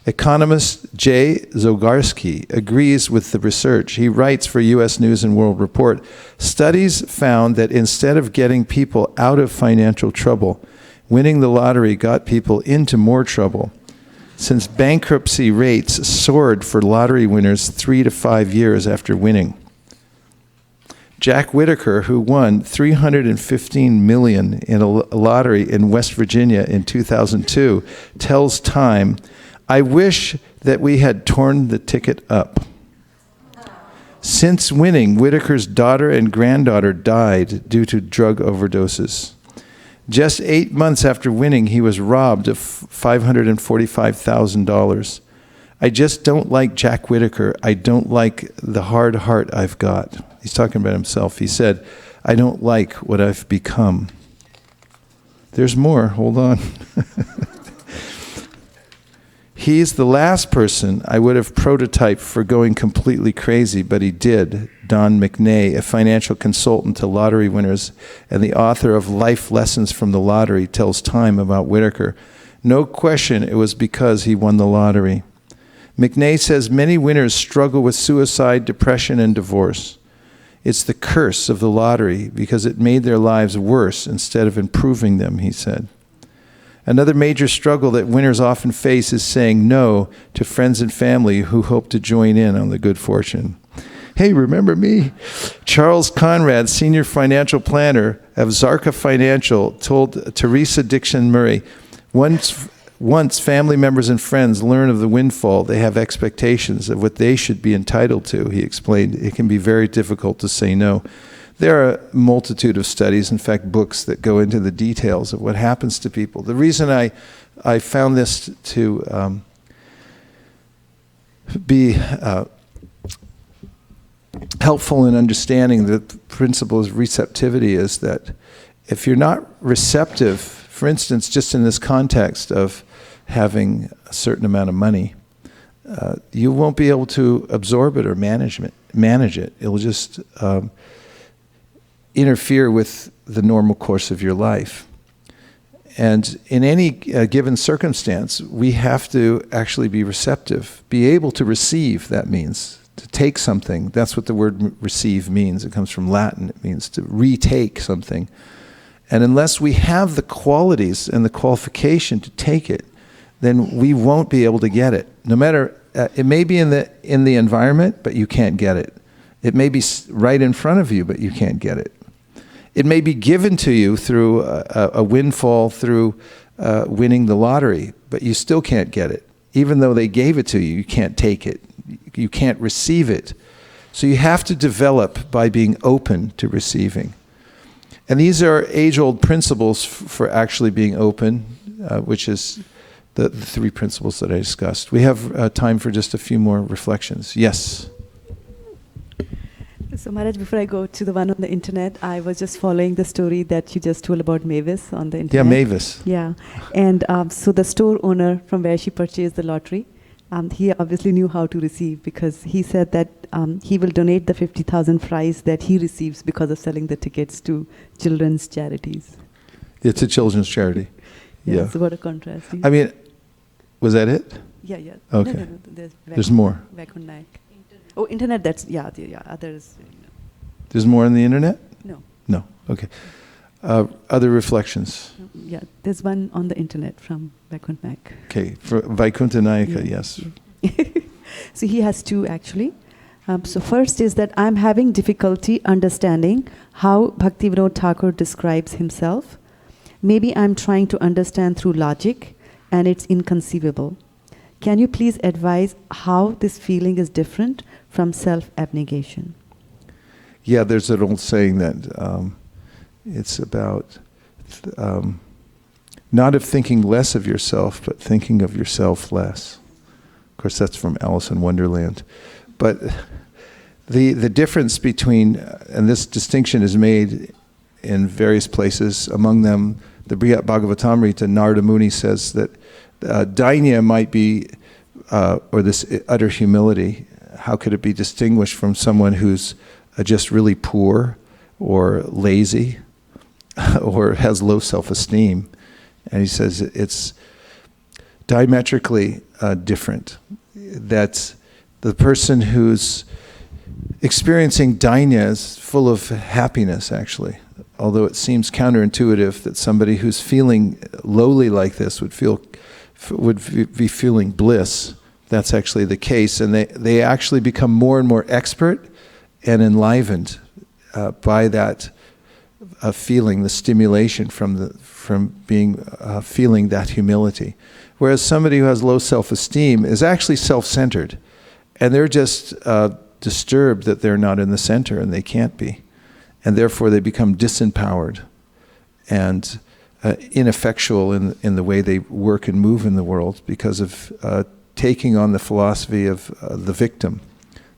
Economist Jay Zogarski agrees with the research. He writes for U.S. News and World Report, studies found that instead of getting people out of financial trouble, winning the lottery got people into more trouble, since bankruptcy rates soared for lottery winners 3 to 5 years after winning. Jack Whitaker, who won $315 million in a lottery in West Virginia in 2002, tells Time, I wish that we had torn the ticket up. Since winning, Whitaker's daughter and granddaughter died due to drug overdoses. Just 8 months after winning, he was robbed of $545,000. I just don't like Jack Whitaker. I don't like the hard heart I've got. He's talking about himself. He said, I don't like what I've become. There's more. Hold on. He's the last person I would have prototyped for going completely crazy, but he did. Don McNay, a financial consultant to lottery winners and the author of Life Lessons from the Lottery, tells Time about Whitaker. No question it was because he won the lottery. McNay says many winners struggle with suicide, depression, and divorce. It's the curse of the lottery because it made their lives worse instead of improving them, he said. Another major struggle that winners often face is saying no to friends and family who hope to join in on the good fortune. Hey, remember me? Charles Conrad, senior financial planner of Zarka Financial, told Teresa Dixon Murray, once once family members and friends learn of the windfall, they have expectations of what they should be entitled to, he explained. It can be very difficult to say no. There are a multitude of studies, in fact, books that go into the details of what happens to people. The reason I found this to be helpful in understanding the principle of receptivity is that if you're not receptive, for instance, just in this context of having a certain amount of money, you won't be able to absorb it or manage it. It will just interfere with the normal course of your life. And in any given circumstance, we have to actually be receptive, be able to receive, that means, to take something. That's what the word receive means. It comes from Latin. It means to retake something. And unless we have the qualities and the qualification to take it, then we won't be able to get it. No matter, it may be in the environment, but you can't get it. It may be right in front of you, but you can't get it. It may be given to you through a windfall, through winning the lottery, but you still can't get it. Even though they gave it to you, you can't take it. You can't receive it. So you have to develop by being open to receiving. And these are age-old principles for actually being open, which is the three principles that I discussed. We have time for just a few more reflections. Yes? So Maharaj, before I go to the one on the internet, I was just following the story that you just told about Mavis on the internet. Yeah, Mavis. Yeah. And so the store owner from where she purchased the lottery, he obviously knew how to receive, because he said that he will donate the 50,000 prize that he receives because of selling the tickets to children's charities. It's a children's charity. Yeah. So what a contrast. I mean, was that it? Yeah. Okay. No. There's more. Internet. Oh, internet, that's, others. There's more on the internet? No. No, okay. Other reflections? Yeah, there's one on the internet from Vaikunt Mac. Okay, for Vaikuntha Nayaka, yes. So he has two actually. So first is that I'm having difficulty understanding how Bhaktivinoda Thakur describes himself. Maybe I'm trying to understand through logic and it's inconceivable. Can you please advise how this feeling is different from self-abnegation? Yeah, there's an old saying that it's about not of thinking less of yourself, but thinking of yourself less. Of course, that's from Alice in Wonderland. But the difference between, and this distinction is made in various places, among them the Brihat Bhagavatamrita, Narada Muni says that dainya might be, or this utter humility, how could it be distinguished from someone who's just really poor or lazy or has low self-esteem? And he says it's diametrically different. That the person who's experiencing dainya is full of happiness, actually. Although it seems counterintuitive that somebody who's feeling lowly like this would be feeling bliss. That's actually the case, and they actually become more and more expert and enlivened by that feeling, the stimulation from being feeling that humility. Whereas somebody who has low self-esteem is actually self-centered, and they're just disturbed that they're not in the center, and they can't be, and therefore they become disempowered and ineffectual in the way they work and move in the world because of taking on the philosophy of the victim,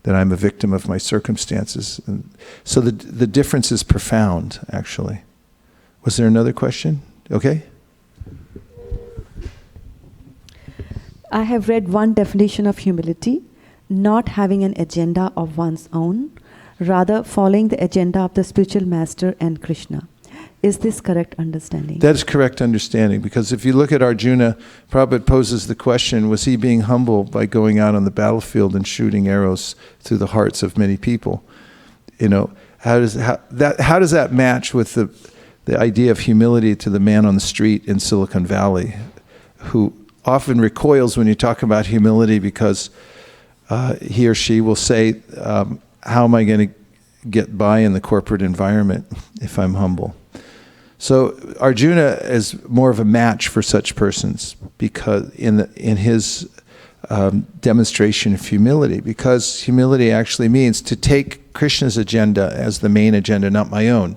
that I'm a victim of my circumstances. And so the difference is profound, actually. Was there another question? Okay. I have read one definition of humility, not having an agenda of one's own, rather following the agenda of the spiritual master and Krishna. Is this correct understanding? That is correct understanding, because if you look at Arjuna, Prabhupada poses the question, was he being humble by going out on the battlefield and shooting arrows through the hearts of many people? You know, how does that match with the idea of humility to the man on the street in Silicon Valley, who often recoils when you talk about humility because he or she will say, how am I going to get by in the corporate environment if I'm humble? So Arjuna is more of a match for such persons because in his demonstration of humility, because humility actually means to take Krishna's agenda as the main agenda, not my own.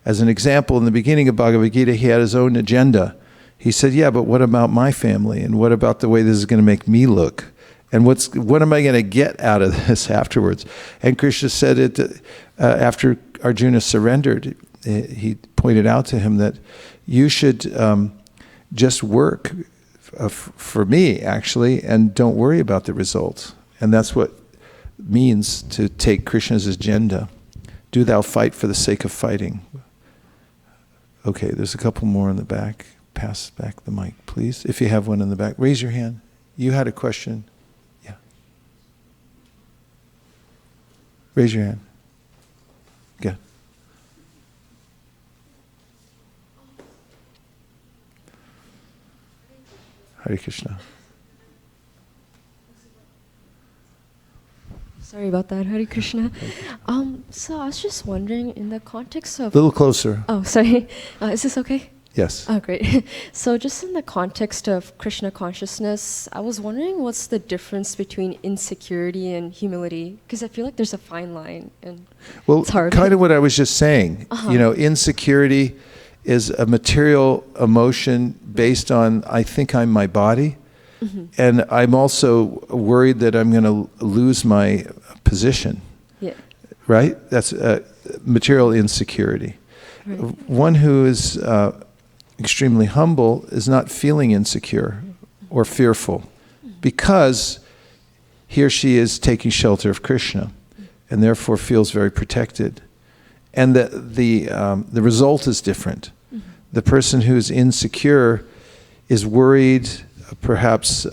As an example, in the beginning of Bhagavad Gita, he had his own agenda. He said, yeah, but what about my family? And what about the way this is going to make me look? And what am I going to get out of this afterwards? And Krishna said it after Arjuna surrendered. He pointed out to him that you should just work for me, actually, and don't worry about the results. And that's what means to take Krishna's agenda. Do thou fight for the sake of fighting. Okay, there's a couple more in the back. Pass back the mic, please. If you have one in the back, raise your hand. You had a question. Yeah. Raise your hand. Good. Hare Krishna. Sorry about that, Hare Krishna. So I was just wondering, in the context of... A little closer. Oh, sorry. Is this okay? Yes. Oh, great. So just in the context of Krishna consciousness, I was wondering what's the difference between insecurity and humility? Because I feel like there's a fine line, and it's hard. Kind of what I was just saying. You know, insecurity is a material emotion based on, I think I'm my body. Mm-hmm. And I'm also worried that I'm going to lose my position. Yeah. Right? That's material insecurity. Right. One who is extremely humble is not feeling insecure or fearful because he or she is taking shelter of Krishna and therefore feels very protected. And the result is different. Mm-hmm. The person who's insecure is worried, perhaps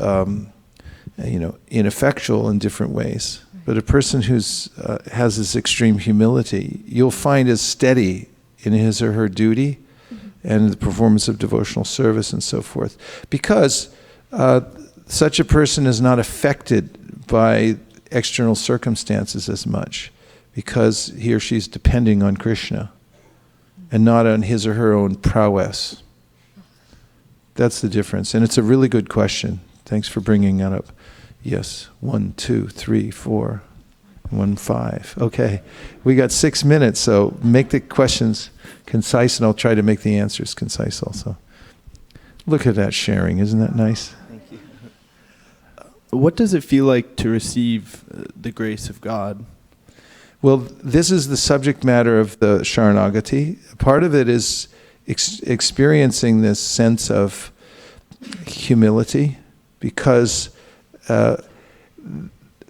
ineffectual in different ways. Right. But a person who's has this extreme humility, you'll find is steady in his or her duty and the performance of devotional service and so forth. Because such a person is not affected by external circumstances as much, because he or she's depending on Krishna and not on his or her own prowess. That's the difference. And it's a really good question. Thanks for bringing that up. Yes. 1, 2, 3, 4, 1, 5. Okay. We got 6 minutes, so make the questions concise, and I'll try to make the answers concise also. Look at that sharing. Isn't that nice? Thank you. What does it feel like to receive the grace of God? Well, this is the subject matter of the Sharanagati. Part of it is experiencing this sense of humility, because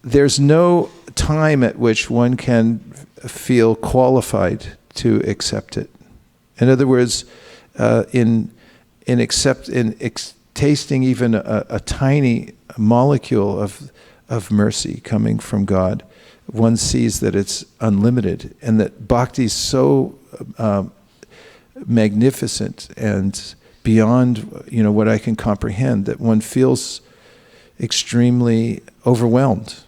there's no time at which one can feel qualified to accept it. In other words, in tasting even a tiny molecule of mercy coming from God, one sees that it's unlimited, and that bhakti is so magnificent and beyond what I can comprehend, that one feels extremely overwhelmed,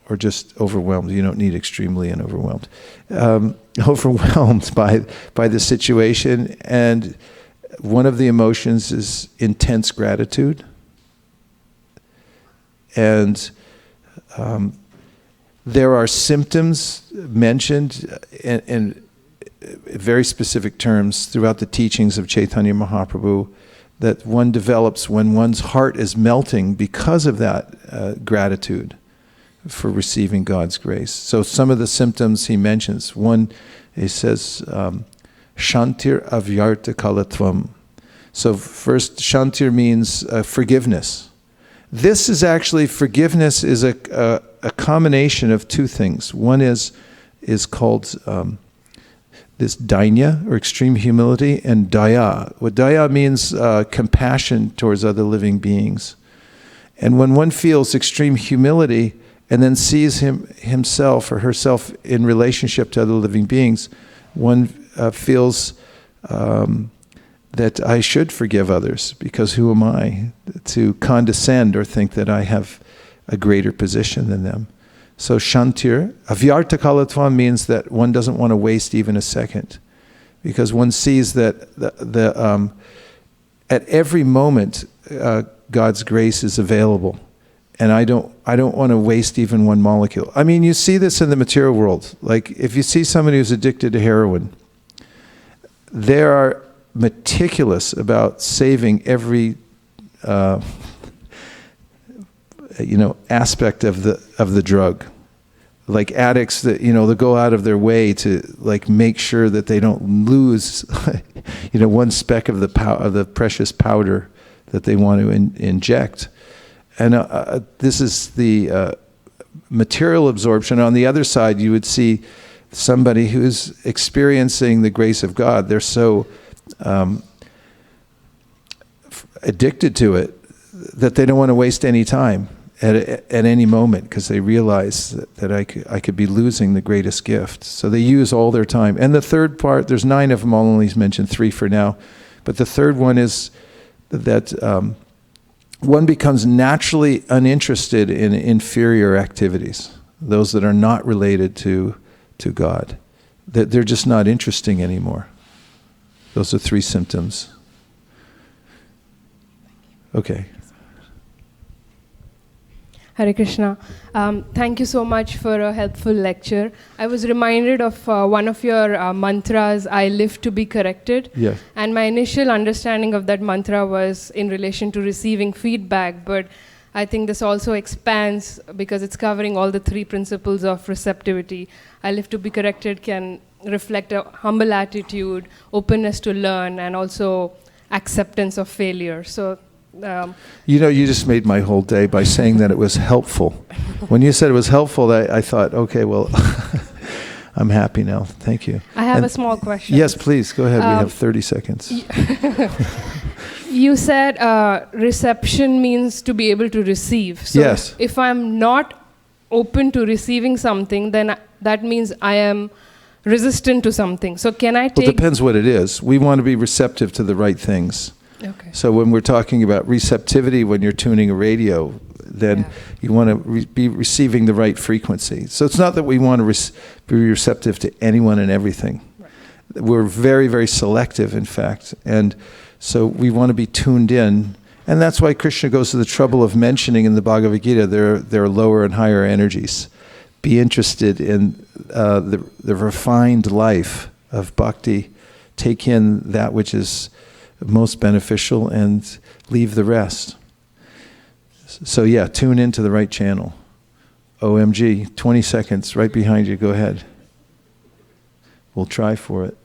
or just overwhelmed. You don't need extremely and overwhelmed. Overwhelmed by the situation, and one of the emotions is intense gratitude. And there are symptoms mentioned in very specific terms throughout the teachings of Chaitanya Mahaprabhu that one develops when one's heart is melting because of that gratitude for receiving God's grace. So some of the symptoms he mentions. One, he says, Shantir avyarta kalatvam. So first, Shantir means forgiveness. This is actually, forgiveness is a combination of two things. One is called this dainya, or extreme humility, and daya. What daya means, compassion towards other living beings. And when one feels extreme humility and then sees himself or herself in relationship to other living beings, one feels that I should forgive others, because who am I to condescend or think that I have a greater position than them. So Shantir, avyarta kalatvam, means that one doesn't want to waste even a second. because one sees that at every moment God's grace is available, and I don't want to waste even one molecule. I mean, you see this in the material world. Like if you see somebody who's addicted to heroin, they are meticulous about saving every aspect of the drug. Like addicts that they go out of their way to like make sure that they don't lose one speck of the precious powder that they want to inject. And this is the material absorption. On the other side, you would see somebody who's experiencing the grace of God. They're so addicted to it that they don't want to waste any time at any moment, because they realize that I could be losing the greatest gift. So they use all their time. And the third part, there's 9 of them, I'll only mention 3 for now. But the third one is that one becomes naturally uninterested in inferior activities, those that are not related to God. That they're just not interesting anymore. Those are 3 symptoms. Okay. Hare Krishna. Thank you so much for a helpful lecture. I was reminded of one of your mantras, I live to be corrected. Yes. And my initial understanding of that mantra was in relation to receiving feedback, but I think this also expands because it's covering all the 3 principles of receptivity. I live to be corrected can reflect a humble attitude, openness to learn, and also acceptance of failure. So you just made my whole day by saying that it was helpful. When you said it was helpful, I thought, okay, well, I'm happy now. Thank you. I have a small question. Yes, please, go ahead. We have 30 seconds. You said reception means to be able to receive. So yes. If I'm not open to receiving something, then that means I am resistant to something. So can I take... Well, it depends what it is. We want to be receptive to the right things. Okay. So when we're talking about receptivity, when you're tuning a radio, then you want to be receiving the right frequency. So it's not that we want to be receptive to anyone and everything. Right. We're very, very selective, in fact. And so we want to be tuned in. And that's why Krishna goes to the trouble of mentioning in the Bhagavad Gita there are lower and higher energies. Be interested in the refined life of bhakti. Take in that which is most beneficial and leave the rest. So yeah, tune into the right channel. OMG, 20 seconds, right behind you, go ahead. We'll try for it.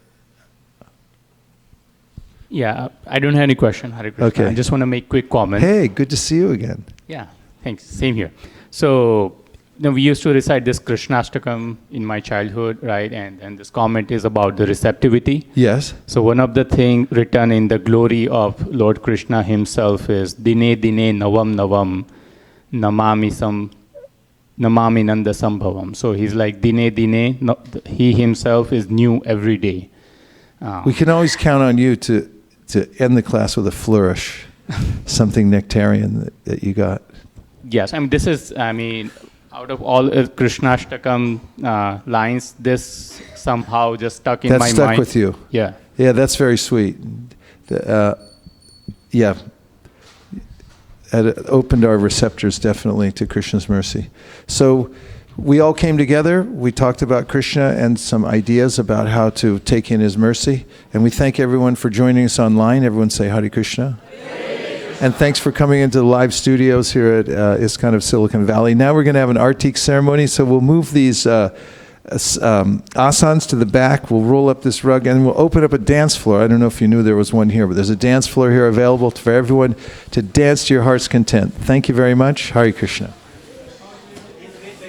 Yeah, I don't have any question, Hare Krishna. Okay. I just want to make quick comment. Hey, good to see you again. Yeah, thanks. Same here. So, we used to recite this Krishnastakam in my childhood, right? And this comment is about the receptivity. Yes. So one of the things written in the glory of Lord Krishna himself is Dine Dine Navam Navam Namami Nanda Sambhavam. So he's like Dine Dine, he himself is new every day. We can always count on you to end the class with a flourish, something nectarian that you got. Yes, this is, out of all Krishnastakam lines, this somehow just stuck in my mind. That stuck with you. Yeah. Yeah, that's very sweet. Yeah. It opened our receptors definitely to Krishna's mercy. So we all came together. We talked about Krishna and some ideas about how to take in his mercy. And we thank everyone for joining us online. Everyone say Hare Krishna. And thanks for coming into the live studios here at ISKCON of Silicon Valley. Now we're going to have an Artik ceremony, so we'll move these asanas to the back. We'll roll up this rug, and we'll open up a dance floor. I don't know if you knew there was one here, but there's a dance floor here available for everyone to dance to your heart's content. Thank you very much. Hare Krishna.